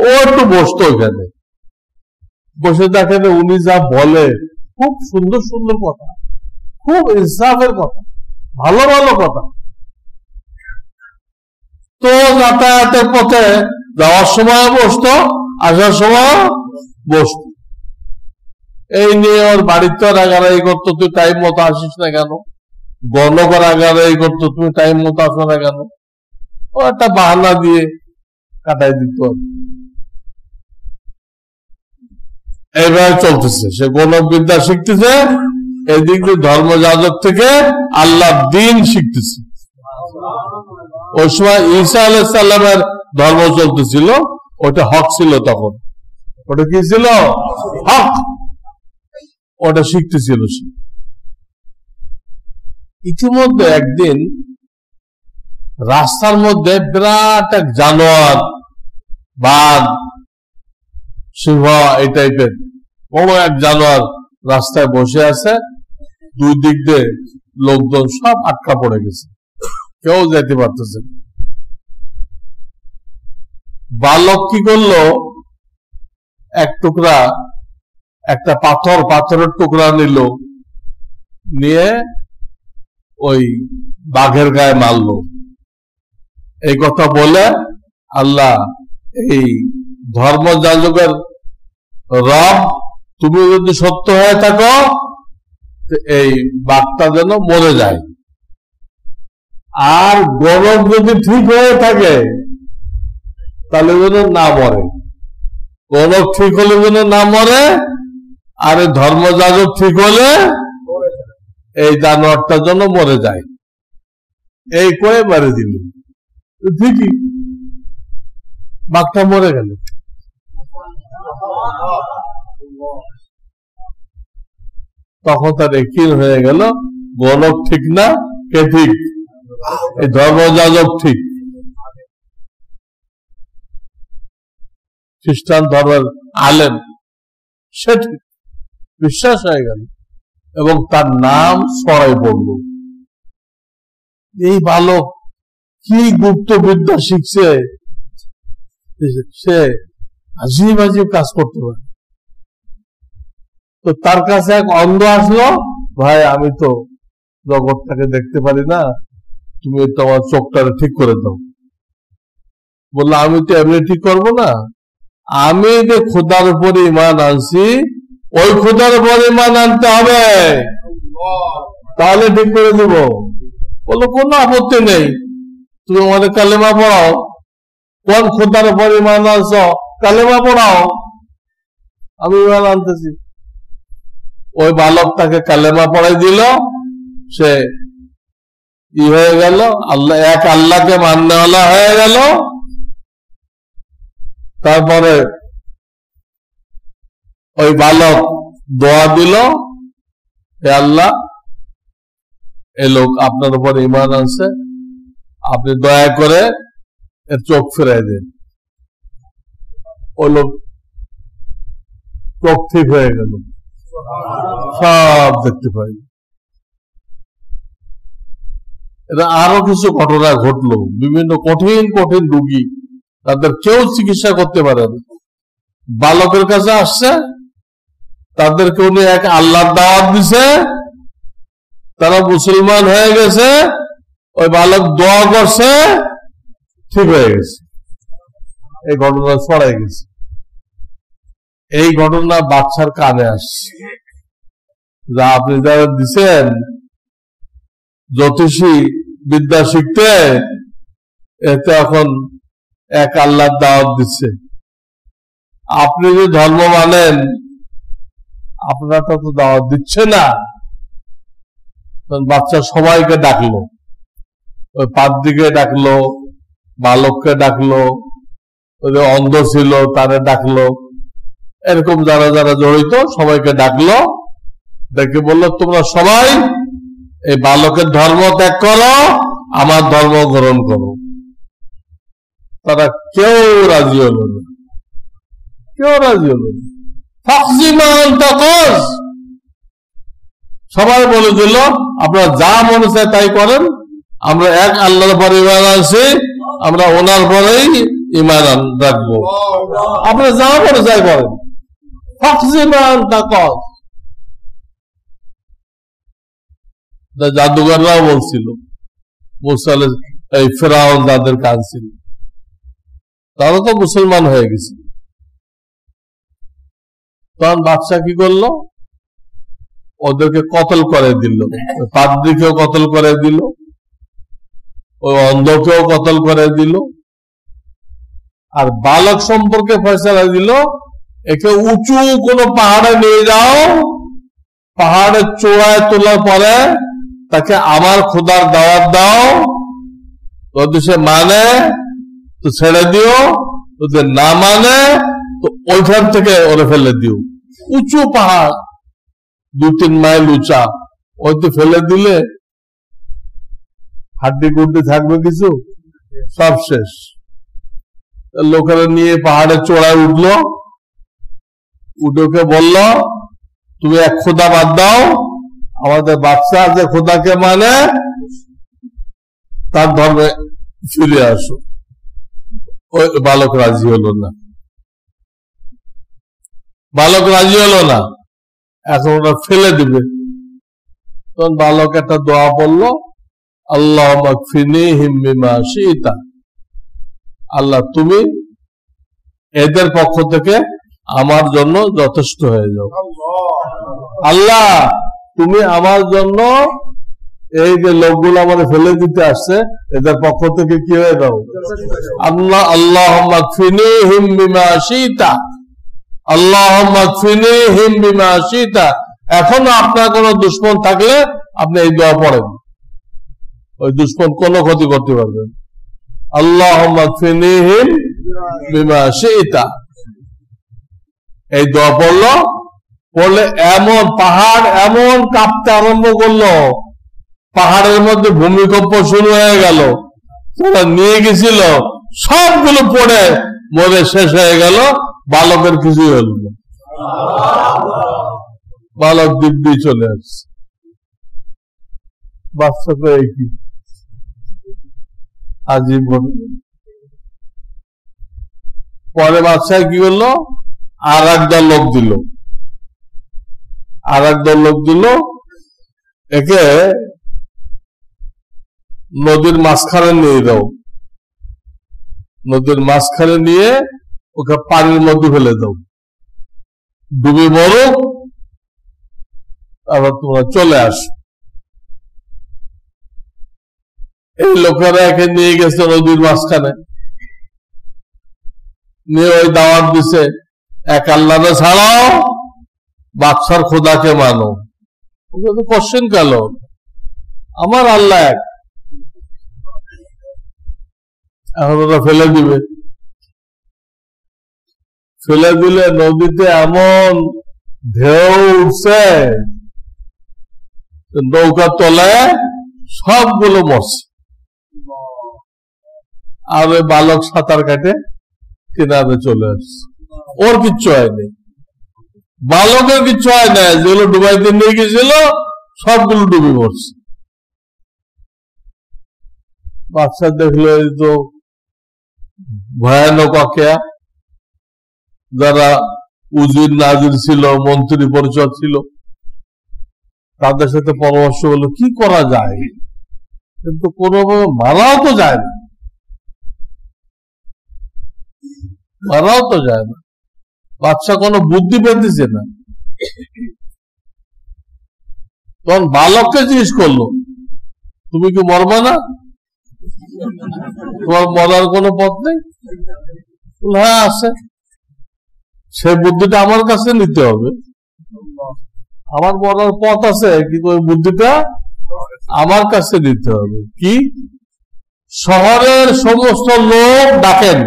ও একটু বসতো এখানে, বসে দেখেন উনি যা বলে খুব সুন্দর সুন্দর কথা, খুব ইনসাফের কথা, ভালো ভালো কথা। তো যাতায়াতের পথে যাওয়ার সময় বসতো, আসার সময় বসতো। এই নিয়ে ওর বাড়িতে রাগারাগি করতো, তুই টাইম মতো আসিস না কেন? গণক রাগারাগি করতো, তুমি টাইম মতো আসো না কেন? ও একটা বাহানা দিয়ে কাটাই দিত। এইভাবে চলতেছে, সে গণক বিদ্যা শিখতেছে, এদিক দিয়ে ধর্মযাজক থেকে আল্লাহ দিন শিখতেছে। ওই সময় ঈসা আলাইহিস সালামের ধর্ম চলতেছিল, ওটা হক ছিল তখন। ওটা কি ছিল? হক। ওটা শিখতেছিল সে। ইতিমধ্যে একদিন রাস্তার মধ্যে বিরাট এক জানোয়ার বাঘ, সিংহ এই টাইপের বড় এক জানোয়ার রাস্তায় বসে আছে, দুই দিক দিয়ে লোকজন সব আটকা পড়ে গেছে, কেউ যেতে পারতেছে না। বালক কি করলো, এক টুকরা, একটা পাথরের টুকরা নিল, নিয়ে ওই বাঘের গায়ে মারলো। এই কথা বলে আল্লাহ, এই ধর্মযাজকের রব তুমি যদি সত্য হয়ে থাকো, এই বাঘটা যেন মরে যায়, আর গরব যদি ঠিক হয়ে থাকে তাহলে যেন না মরে, গরব ঠিক হলে যেন না মরে, আর ধর্মযাজক ঠিক হলে এই জানোয়ারটা যেন মরে যায়। এই কয়ে মেরে দিল, ঠিকই বাঘটা মরে গেল। তখন তার একই হয়ে গেল, গণক ঠিক না, কে ঠিক? এই ধর্মযাজক ঠিক। খ্রিস্টান ধর্মের আলেম সে ঠিক, বিশ্বাস হয়ে গেল, এবং তার নাম ছড়াই পড়ল। এই বালক কি গুপ্ত বিদ্যা শিখছে, সে আজীব আজীব কাজ করতে পারে। তো তার কাছে এক অন্ধ আসলো, ভাই আমি তো জগৎটাকে দেখতে পারি না, তুমি তোমার চোখটা ঠিক করে দাও। বললো আমি তো এমনি ঠিক করবো না, আমি যে খোদার উপরে ইমান আনছি, ওই খোদার উপরে ইমান আনতে হবে, তাহলে ঠিক করে দিব। বললো কোনো আপত্তি নেই, তুমি আমাদের কালেমা পড়াও, কোন খোদার উপরে ইমান আনছ কালেমা পড়াও, আমি ইমান আনতেছি। ওই বালক তাকে কালেমা পড়াই দিল, সে হয়ে গেল, আল্লাহ এক আল্লাহকে মাননেওয়ালা হয়ে গেল। তারপরে ওই বালক দোয়া দিল, হে আল্লাহ, এ লোক আপনার উপর ঈমান আনছে, আপনি দয়া করে এর চোখ ফিরাই দেন। ওই লোক চোখ ঠিক হয়ে গেল, সব দেখতে পাই। এটা আরো কিছু ঘটনা ঘটলো, বিভিন্ন কঠিন কঠিন রোগী, তাদের কেউ চিকিৎসা করতে পারে না, বালকের কাছে আসছে, তাদেরকে উনি এক আল্লাহর দাওয়াত দিছে, তারা মুসলমান হয়ে গেছে, ওই বালক দোয়া করছে, ঠিক হয়ে গেছে। এই ঘটনা ছড়াই গেছে। এই ঘটনা বাচ্চার কানে আসছে, যা আপনি যারা দিচ্ছেন জ্যোতিষী বিদ্যা শিখতে, এতে এখন এক আল্লাহর দাওয়াত দিচ্ছে। আপনি যে ধর্ম মানেন, আপনারটা তো দাওয়াত দিচ্ছে না। বাচ্চা সবাইকে ডাকলো, ওই পাদ্রীকে ডাকলো, বালককে ডাকলো, ওই যে অন্ধ ছিল তারে ডাকলো, এরকম যারা যারা জড়িত সবাইকে ডাকলো, ডেকে বললো তোমরা সবাই এই বালকের ধর্ম ত্যাগ করো, আমার ধর্ম গ্রহণ করো। তারা কেউ রাজি হলো না, কেউ রাজি হলো না। সবাই বলে দিল আপনারা যা মনে চায় তাই করেন, আমরা এক আল্লাহর পরে ঈমান আনছি, আমরা ওনার পরেই ঈমান রাখবো, আপনারা যা মনে চায় করেন। জাদুঘররাও বলছিল, এই ফেরাউন যাদের কাজ ছিল, তারা তো মুসলমান হয়ে গেছে। তখন বাদশা কি করলো, ওদেরকে কতল করে দিল, পাদ্রীকেও কতল করে দিল, ওই অন্ধকেও কতল করে দিল, আর বালক সম্পর্কে ফয়সালা দিল, একে উঁচু কোনো পাহাড়ে নিয়ে যাও, পাহাড়ের চূড়ায় তোলার পরে তাকে আমার খোদার দাওয়াত দাও, যদি সে মানে তো ছেড়ে দিও, যদি না মানে তো ওইখান থেকে ওরে ফেলে দিও। উঁচু পাহাড় 2-3 মাইল উঁচা, ওইতে ফেলে দিলে হাড্ডি গুড্ডি থাকবে কিছু, সব শেষ। লোকেরা নিয়ে পাহাড়ের চূড়ায় উঠলো, উঠে বলল তুমি এক খোদা বাদ দাও, আমাদের বাচ্চা যে খোদাকে মানে তার ধর্মে ফিরে আসো। ওই বালক রাজি হলো না, বালক রাজি হলো না, এখন ওরা ফেলে দিবে। তখন বালক একটা দোয়া পড়লো, আল্লাহ মাগফিনিহিম বিমা শি'তা, আল্লাহ তুমি এদের পক্ষ থেকে আমার জন্য যথেষ্ট হয়ে যাও। আল্লাহ তুমি আমার জন্য এই যে লোকগুলো আমাদের ফেলে দিতে আসছে এদের পক্ষ থেকে কি হয়ে যাও। আল্লাহ আল্লাহুম্মা কফিনিহিম বিমা শি'তা, আল্লাহুম্মা কফিনিহিম বিমা শি'তা। এখনো আপনার কোন দুশমন থাকলে আপনি এই দোয়া পড়েন, ওই দুশমন কোনো ক্ষতি করতে পারবেন। আল্লাহুম্মা কফিনিহিম বিমা শি'তা, এই দোয়া পড়লো, পড়লে এমন পাহাড় এমন কাঁপতে আরম্ভ করলো, পাহাড়ের মধ্যে ভূমিকম্প শুরু হয়ে গেল। তারা নিয়ে গেছিল সবগুলো পড়ে মরে শেষ হয়ে গেল, বালকের কিছুই হল না, বালক দিব্যি চলে আসছে। বাচ্চাকে কি আজীবন। পরে বাচ্চায় কি করলো, আর একদল লোক দিল, আর একদল লোক দিল, একে নদীর মাঝখানে নিয়ে দাও, নদীর মাঝখানে নিয়ে ওকে পানির মধ্যে ফেলে দাও, ডুবে মরো, আবার তোমরা চলে আসো। এই লোকেরা একে নিয়ে গেছে নদীর মাঝখানে, নিয়ে ওই দাওয়াত দিছে, এক আল্লাহকে ছাড়াও বাদশার খোদাকে মানো। কোশ্চেন কেন, আমার আল্লাহ এক। এখন ওরা ফেলে দিবে, ফেলে দিলে নদীতে এমন ঢেউ উঠছে, নৌকা তলায় সবগুলো মরছে। আর ওই বালক সাঁতার কাটে কিনারে চলে আসছে, ওর কিচ্ছু হয়নি, বালকের কিচ্ছু হয় না, যেগুলো ডুবাইতে নিয়ে গেছিল সবগুলো ডুবে পড়ছে। বাচ্চা দেখলো এই তো ভয়ানক আখ্যা, যারা উজির নাজির ছিল, মন্ত্রী পরিষদ ছিল, তাদের সাথে পরামর্শ হলো কি করা যায়, কিন্তু কোনোভাবে মারাও তো যায় না, মারাও তো যায় না, বাচ্চা কোনো বুদ্ধি পেতেছে না। তখন বালককে জিজ্ঞেস করলো তুমি কি মরবা না, তোমার মরার কোনো পথ নেই? হ্যাঁ আছে, সে বুদ্ধিটা আমার কাছে নিতে হবে, আমার মরার পথ আছে, কিন্তু ওই বুদ্ধিটা আমার কাছে নিতে হবে। কি? শহরের সমস্ত লোক ডাকেন,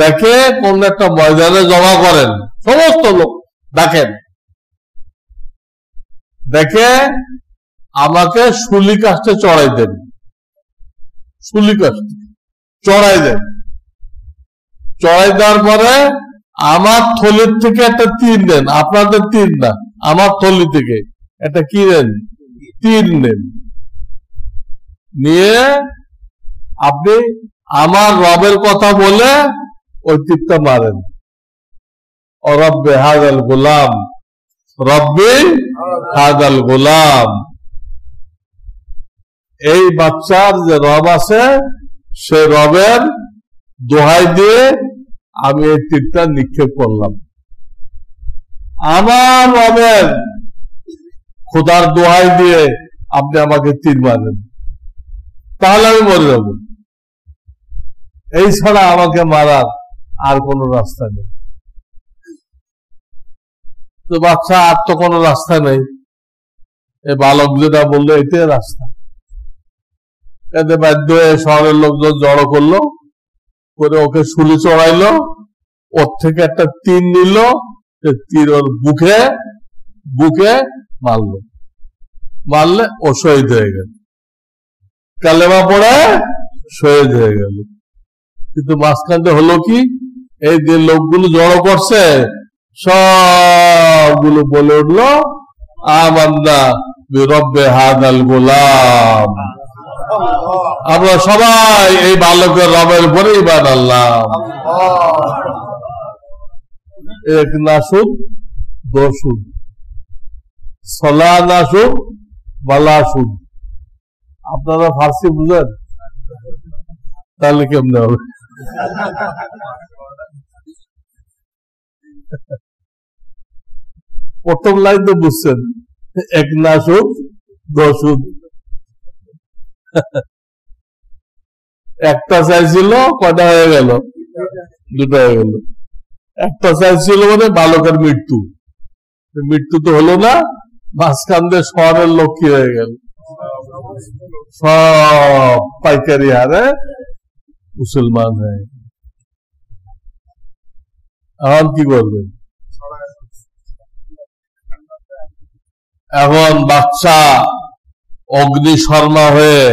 দেখে কোন একটা ময়দানে জমা করেন, সমস্ত লোক ডাকেন, দেখে আমাকে শুলি কাস্টে চড়াই দেন, শুলি কাস্টে চড়াই দেন, চড়াই দেওয়ার পরে আমার থলির থেকে একটা তীর নেন, আপনাদের তীর না, আমার থলি থেকে একটা কি নেন, তীর নেন, নিয়ে আপনি আমার রবের কথা বলে ওই তীরটা মারেন, ও রব্বে হাযাল গোলাম, রব্বে হাযাল গোলাম। এই বাচ্চার যে রব আছে সে রবের দোহাই দিয়ে আমি এই তীরটা নিক্ষেপ করলাম, আমার রবের খোদার দোহাই দিয়ে আপনি আমাকে তীর মারেন, তাহলে আমি মরে যাব, এই ছাড়া আমাকে মারার আর কোন রাস্তা নেই। তো বাচ্চা আর তো কোনো রাস্তা নেই, এই বালক যেটা বললো এটাই রাস্তা। এতে বাধ্য হয়ে শহরের লোকজন জড়ো করলো, করে ওকে শুলি চড়াইলো, ওর থেকে একটা তীর নিল, তীর ওর বুকে বুকে মারলো, মারলে ও শহীদ হয়ে গেল, কালেমা পড়ে শহীদ হয়ে গেল। কিন্তু মাঝখানটা হলো কি, এই যে লোকগুলো জড়ো করছে সবগুলো বলে উঠলো আমান্না বিরব্বে হাদাল গোলাম, আমরা সবাই এই বালকের রবের উপরে ঈমান আনলাম। এক নাসুদ দোসুদ, সলা নাসুদ বালা সুদ। আপনারা ফার্সি বুঝেন? তাহলে কেমনে হবে? প্রথম লাইন তো বুঝছেন, এক নাসুদ দোসুদ। একটা চাইছিল, কয়টা হয়ে গেল? দুটো হয়ে গেল। একটা চাইছিল মানে বালকের মৃত্যু, মৃত্যু তো হলো না, মাঝখান দিয়ে শহরের লোক কি হয়ে গেল, সব পাইকারি হারে মুসলমান হয়ে গেল। এখন কি করবেন? এখন বাচ্চা অগ্নি শর্মা হয়ে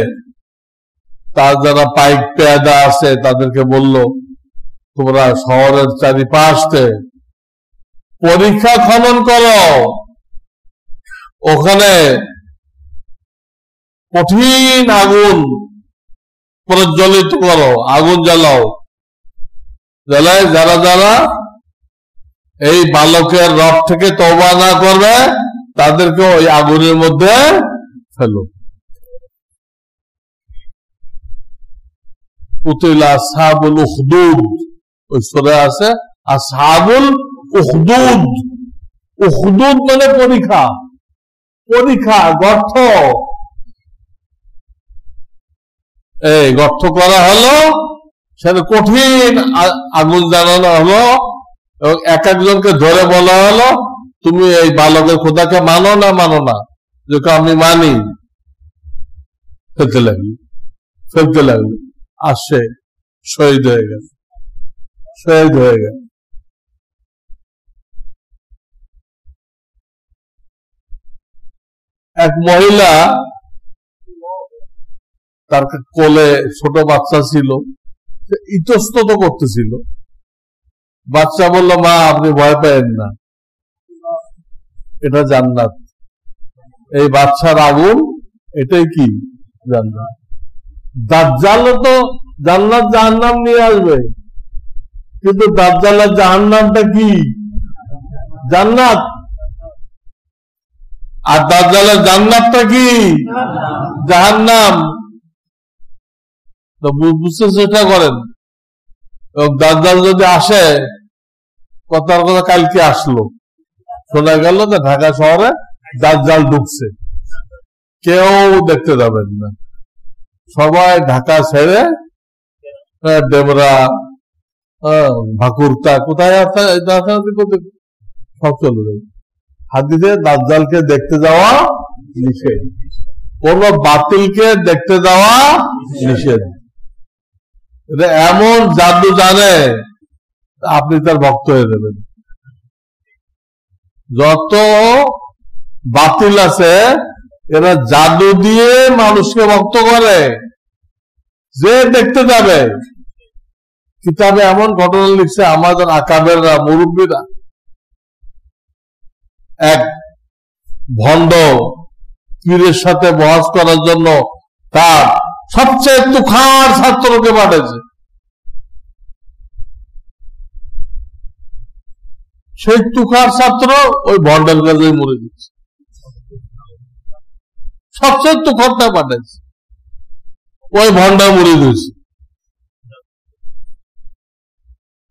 তার যারা পাইক পেয়াদা আছে তাদেরকে বলল, তোমরা শহরের চারিপাশে পরীক্ষা খনন করো, ওখানে কঠিন আগুন প্রজ্বলিত করো, আগুন জ্বালাও, জ্বালায় যারা যারা এই বালকের রব থেকে তওবা না করবে তাদেরকে ওই আগুনের মধ্যে ফেলো। কুতিলা আসহাবুল উখদুদ, ওই সূরা আছে আসহাবুল উখদুদ। উখদুদ মানে পরীক্ষা, পরীক্ষা, গর্ত। এই গর্ত করা হলো, সেটা কঠিন আগুন জ্বালানো হলো, এবং এক একজনকে ধরে বলা হলো তুমি এই বালকের খোদাকে মানো না মানো না? যে আমি মানি। ফেলতে লাগলো, ফেলতে লাগলো, আসে শহীদ হয়ে গেল, শহীদ হয়ে গেল। এক মহিলা, তার কোলে ছোট বাচ্চা ছিল, ইতস্তত করতেছিল। বাচ্চা বলল, মা আপনি ভয় পেয়েন না, এটা জান্নাত। এই বাচ্চার আগুন, এটাই কি জান্নাত। দাজ্জালও তো জান্নাত জাহান্নাম নিয়ে আসবে, কিন্তু দাজ্জালের জাহান্নামটা কি? জান্নাত। আর দাজ্জালের জান্নাতটা কি? জাহান্নাম। তো বুঝতে চেষ্টা করেন। এবং দাজ্জাল যদি আসে, কথার কথা কালকে আসলো, শোনা গেল যে ঢাকা শহরে দাজ্জাল ঢুকছে, কেউ দেখতে যাবেন না, সবাই ঢাকা ছেড়ে ডেমরা, ভাকুরতা, কোথায় সব চলে যাবে। হাদিসে দাজ্জালকে দেখতে যাওয়া নিষেধ, কোন বাতিলকে দেখতে যাওয়া নিষেধ। এমন জাদু জানে আপনি তার ভক্ত হয়ে যাবেন। যত বাতিল আছে এরা জাদু দিয়ে মানুষকে ভক্ত করে, যে দেখতে যাবে। কিতাবে এমন ঘটনা লিখছে আমাদের আকাবেররা, মুরব্বীরা, এক ভণ্ড পীরের সাথে বহস করার জন্য তার সবচেয়ে তুখার ছাত্রকে পাঠাইছে। সেই তুখার ছাত্র ওই ভণ্ডের কাছে মরে দিচ্ছে, সবচেয়ে তুখারটা পাঠাইছে, ওই ভণ্ডা মরে দিয়েছে।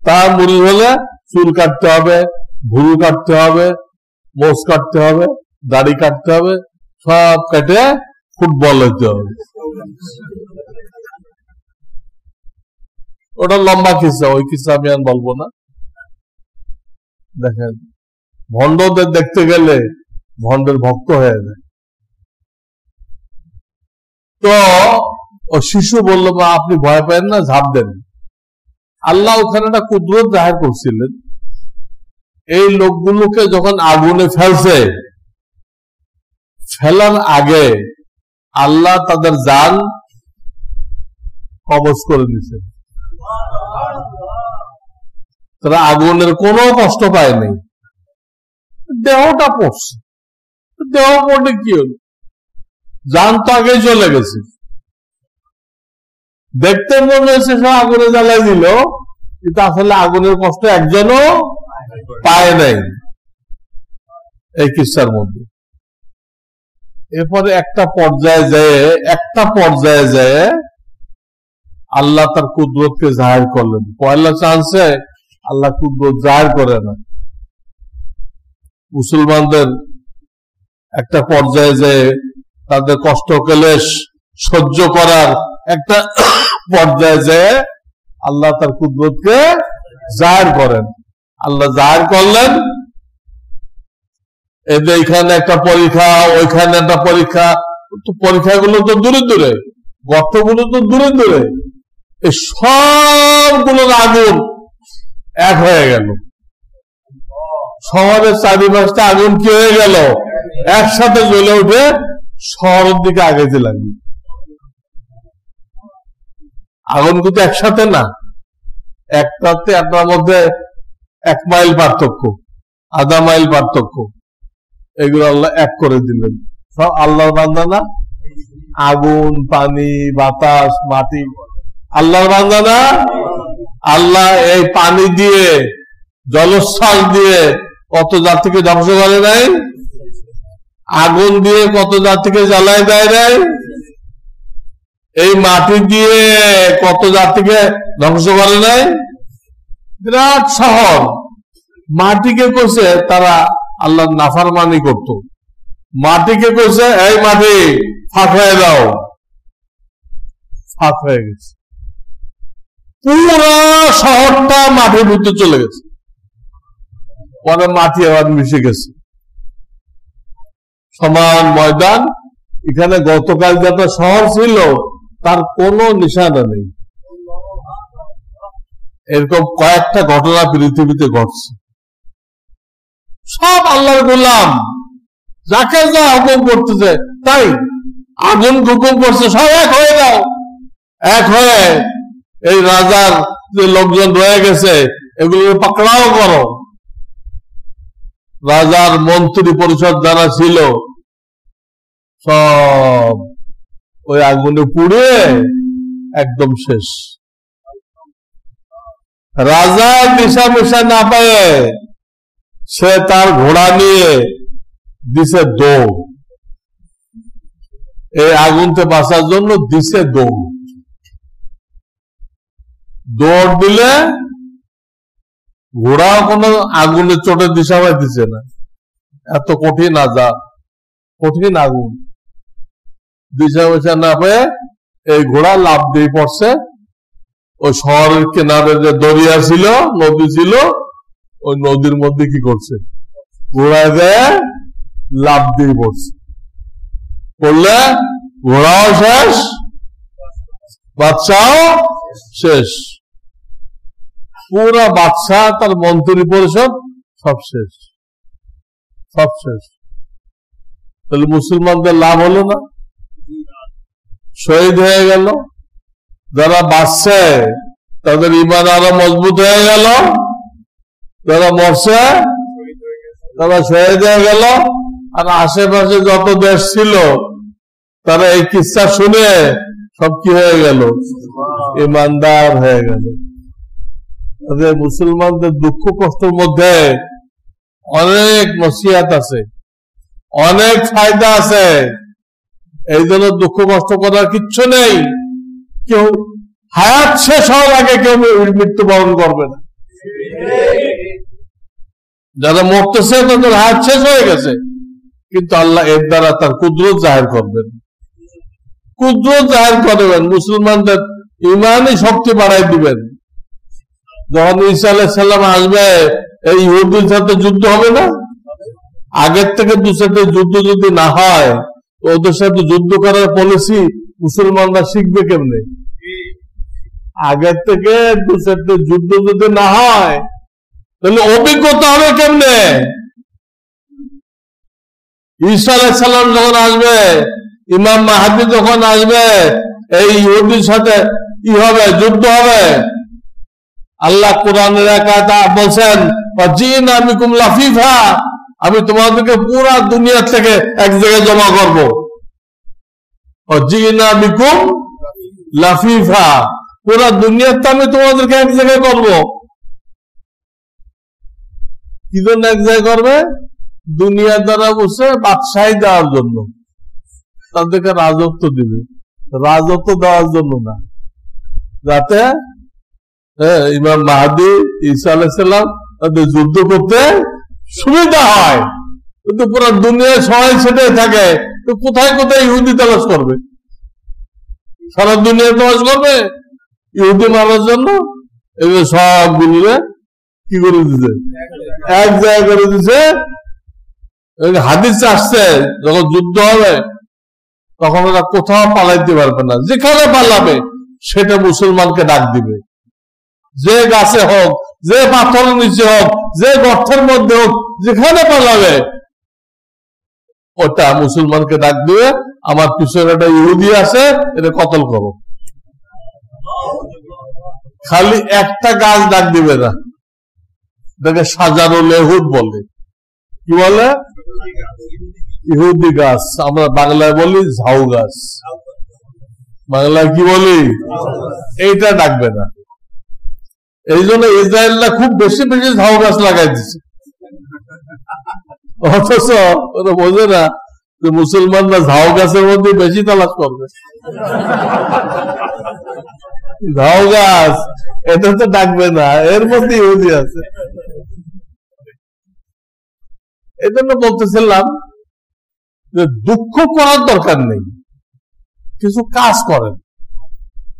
তার মুড়ি হলে চুল কাটতে হবে, ভুরু কাটতে হবে, মোষ কাটতে হবে, দাড়ি কাটতে হবে, সব কেটে ফুটবল হইতে হবে। ওটা লম্বা কিসা, ওই কিসা আমি আর বলবো না। দেখেন, ভণ্ডদের দেখতে গেলে ভণ্ডের ভক্ত হয়ে যায়। তো ও শিশু বলল, মা আপনি ভয় পেন না, ঝাঁপ দেন। আল্লাহ ওখানে একটা কুদরত জাহির করছিলেন। এই লোকগুলোকে যখন আগুনে ফেলছে, ফেলার আগে আল্লাহ তাদের জান কবজ করে দিয়েছেন। তারা আগুনের কোনো কষ্ট পায়নি, দেহটা পড়ছে। দেহ পড়লে কি হলো, জান তো আগে চলে গেছে। দেখতে মনে হয়েছে সব আগুনে জ্বালাই দিল, কিন্তু আসলে আগুনের কষ্ট একজনও পায় নাই এই কিস্সার মধ্যে। এরপরে একটা পর্যায়ে যায় আল্লাহ তার কুদরতকে জাহির করলেন। পয়লা চান্সে আল্লাহ কুদরত জাহির করে না। মুসলমানদের একটা পর্যায়ে যায় তাদের কষ্ট ক্লেশ সহ্য করার একটা পর্যায়ে যায় আল্লাহ তার কুদরতকে জাহির করেন। আল্লাহ জাহির করলেন, এদের এখানে একটা পরীক্ষা, ওইখানে একটা পরীক্ষা। পরীক্ষাগুলো তো দূরে দূরে, গর্তগুলো তো দূরে দূরে, এই সবগুলোর আগুন এক হয়ে গেল। শহরের চারিপাশটা আগুন কি হয়ে গেল, একসাথে জ্বলে উঠে শহরের দিকে আগাইতে লাগলো। আগুন কিন্তু একসাথে না, একটাতে একটার মধ্যে 1 মাইল পার্থক্য, আধা মাইল পার্থক্য, এগুলো আল্লাহ এক করে দিলেন। সব আল্লাহর বান্দা না? আগুন, পানি, বাতাস, মাটি আল্লাহর বান্দা না? আল্লাহ এই পানি দিয়ে, জলোচ্ছ্বাস দিয়ে কত জাতিকে ধ্বংস করে নাই? আগুন দিয়ে কত জাতিকে জ্বালায় দেয় নাই? এই মাটি দিয়ে কত জাতিকে ধ্বংস করে নাই? বিরাট শহর, মাটিকে কইছে তারা আল্লাহর নাফরমানি করত। মাটিকে কইছে এই মাটি ফাঁক হয়ে দাও, ফাঁক হয়ে গেছে। পুরো শহরটা মাটির ভিতরে চলে গেছে। পরে মাটি আবার মিশে গেছে, সমান ময়দান। এখানে গতকাল যেটা শহর ছিল তার কোনো নিশানা নেই। এরকম কয়েকটা ঘটনা পৃথিবীতে ঘটছে। সব আল্লাহর গোলাম, যাকে যা হুকুম করতেছে তাই। আগুন হুকুম করছে সব এক হয়ে যাও, এক হয়ে এই রাজার যে লোকজন রয়ে গেছে এগুলো পাকড়াও করো। রাজার মন্ত্রী পরিষদ যারা ছিল সব ওই আগুনে পুড়ে একদম শেষ। রাজা দিশা মিশা না পায়, সে তার ঘোড়া নিয়ে দিছে দৌড়, এই আগুনতে বাঁচার জন্য দিছে দৌড়। দৌড় দিলে ঘোড়াও কোনো আগুনের চোটে দিশা পাইতেছে না, এত কঠিন আজাব, কঠিন আগুন। দিশা মিশা না পেয়ে এই ঘোড়া লাফ দিয়ে পড়ছে ওই শহরের কিনারে যে দরিয়া ছিল, নদী ছিল, ওই নদীর মধ্যে কি করছে, ঘোড়ায় দেয় লাফ দিয়ে পড়ছে। পড়লে ঘোড়াও শেষ, বাদশাও শেষ, পুরা বাদশাহ তার মন্ত্রী পরিষদ সব শেষ, সব শেষ। তাহলে মুসলমানদের লাভ হলো না? শহীদ হয়ে গেল। যারা বাঁচছে তাদের ঈমান আরো মজবুত হয়ে গেল, যারা মরছে তারা শহীদ হয়ে গেল। আর আশেপাশে যত দেশ ছিল তারা এই কিস্সা শুনে সব কি হয়ে গেল, ঈমানদার হয়ে গেল। মুসলমানদের দুঃখ কষ্টের মধ্যে অনেক নসিহত আছে, অনেক ফায়দা আছে। এই জন্য দুঃখ কষ্ট করার কিচ্ছু নেই। কেউ হায়াত শেষ হওয়ার আগে কেউ মৃত্যুবরণ করবে না। যারা মরতেছে তাদের হায়াত শেষ হয়ে গেছে, কিন্তু আল্লাহ এর দ্বারা তার কুদরত জাহির করবেন, কুদরত জাহির করবেন। মুসলমানদের ইমানই শক্তি বাড়াই দিবেন। যখন ঈসা আলাইহিস সালাম আসবে, এই ইহুদির সাথে যুদ্ধ হবে না? আগের থেকে দু সাথে যুদ্ধ যদি না হয়, ওদের সাথে যুদ্ধ করার পলিসি মুসলমানরা শিখবে কেমনে? আগের থেকে দু সাথে যুদ্ধ যদি না হয় তাহলে অভিজ্ঞতা হবে কেমনে? ঈসা আলাইহিস সালাম যখন আসবে, ইমাম মাহদী যখন আসবে, এই ইহুদির সাথে কি হবে? যুদ্ধ হবে। আল্লাহ কোরআনের একাতা বলছেন জিনা বিকুম লাফিফা, আমি তোমাদেরকে পুরা দুনিয়া থেকে এক জায়গায় জমা করব। জিনা বিকুম লাফিফা, পুরা দুনিয়াতে আমি তোমাদেরকে এক জায়গায় করব। কি জন্য এক জায়গায় করবে? দুনিয়া দ্বারা বসে বাদশাহী দেওয়ার জন্য, তাদেরকে রাজত্ব দিবে। রাজত্ব দেওয়ার জন্য না, যাতে ইমাম মাহদী ঈসা আলাইহিস সালাম তাদের যুদ্ধ করতে সুবিধা হয়। কিন্তু পুরো দুনিয়ায় সবাই সেটাই থাকে, তো কোথায় কোথায় ইহুদি তালাশ করবে? সারা দুনিয়া তালাশ করবে ইহুদি মারার জন্য। এগুলো সবগুলো কি করে দিছে? এক জায়গায় করে দিছে। হাদিসে আসছে যখন যুদ্ধ হবে তখন ওরা কোথাও পালাইতে পারবে না, যেখানে পালাবে সেটা মুসলমানকে ডাক দিবে। যে গাছে হোক, যে পাথরের নিচে হোক, যে গর্তের মধ্যে হোক, যেখানে পালাবে ওটা মুসলমানকে ডাক দিবে, আমার পিছনে একটা ইহুদি আছে, এটা কতল করো। খালি একটা গাছ ডাক দিবে না, এটাকে সাজারুল ইহুদ বলে। কি বলে? ইহুদি গাছ। আমরা বাংলায় বলি ঝাউ গাছ। বাংলায় কি বলি? এইটা ডাকবে না। এই জন্য ইসরায়েলরা খুব বেশি বেশি ঝাউ গাছ লাগাই দিচ্ছে, অথচ ওরা বোঝে না যে মুসলমানরা ঝাউ গাছের মধ্যে বেশি তালাশ করবে। ঝাউ গাছ এটা তো ডাকবে না, এর মধ্যে ইহুদি আছে। এই জন্য বলতেছিলাম যে দুঃখ করার দরকার নেই, কিছু কাজ করেন।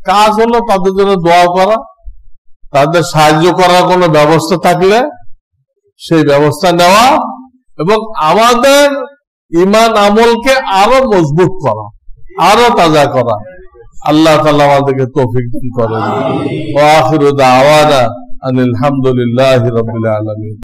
কাজ হলো তাদের জন্য দোয়া করা, তাদের সাহায্য করার কোনো ব্যবস্থা থাকলে সেই ব্যবস্থা নেওয়া, এবং আমাদের ঈমান আমলকে আরো মজবুত করা, আরো তাজা করা। আল্লাহ তাআলা আমাদেরকে তৌফিক দান করেন। ওয়া আখিরু দাওয়ানা আনিল হামদুলিল্লাহি রাব্বিল আলামিন।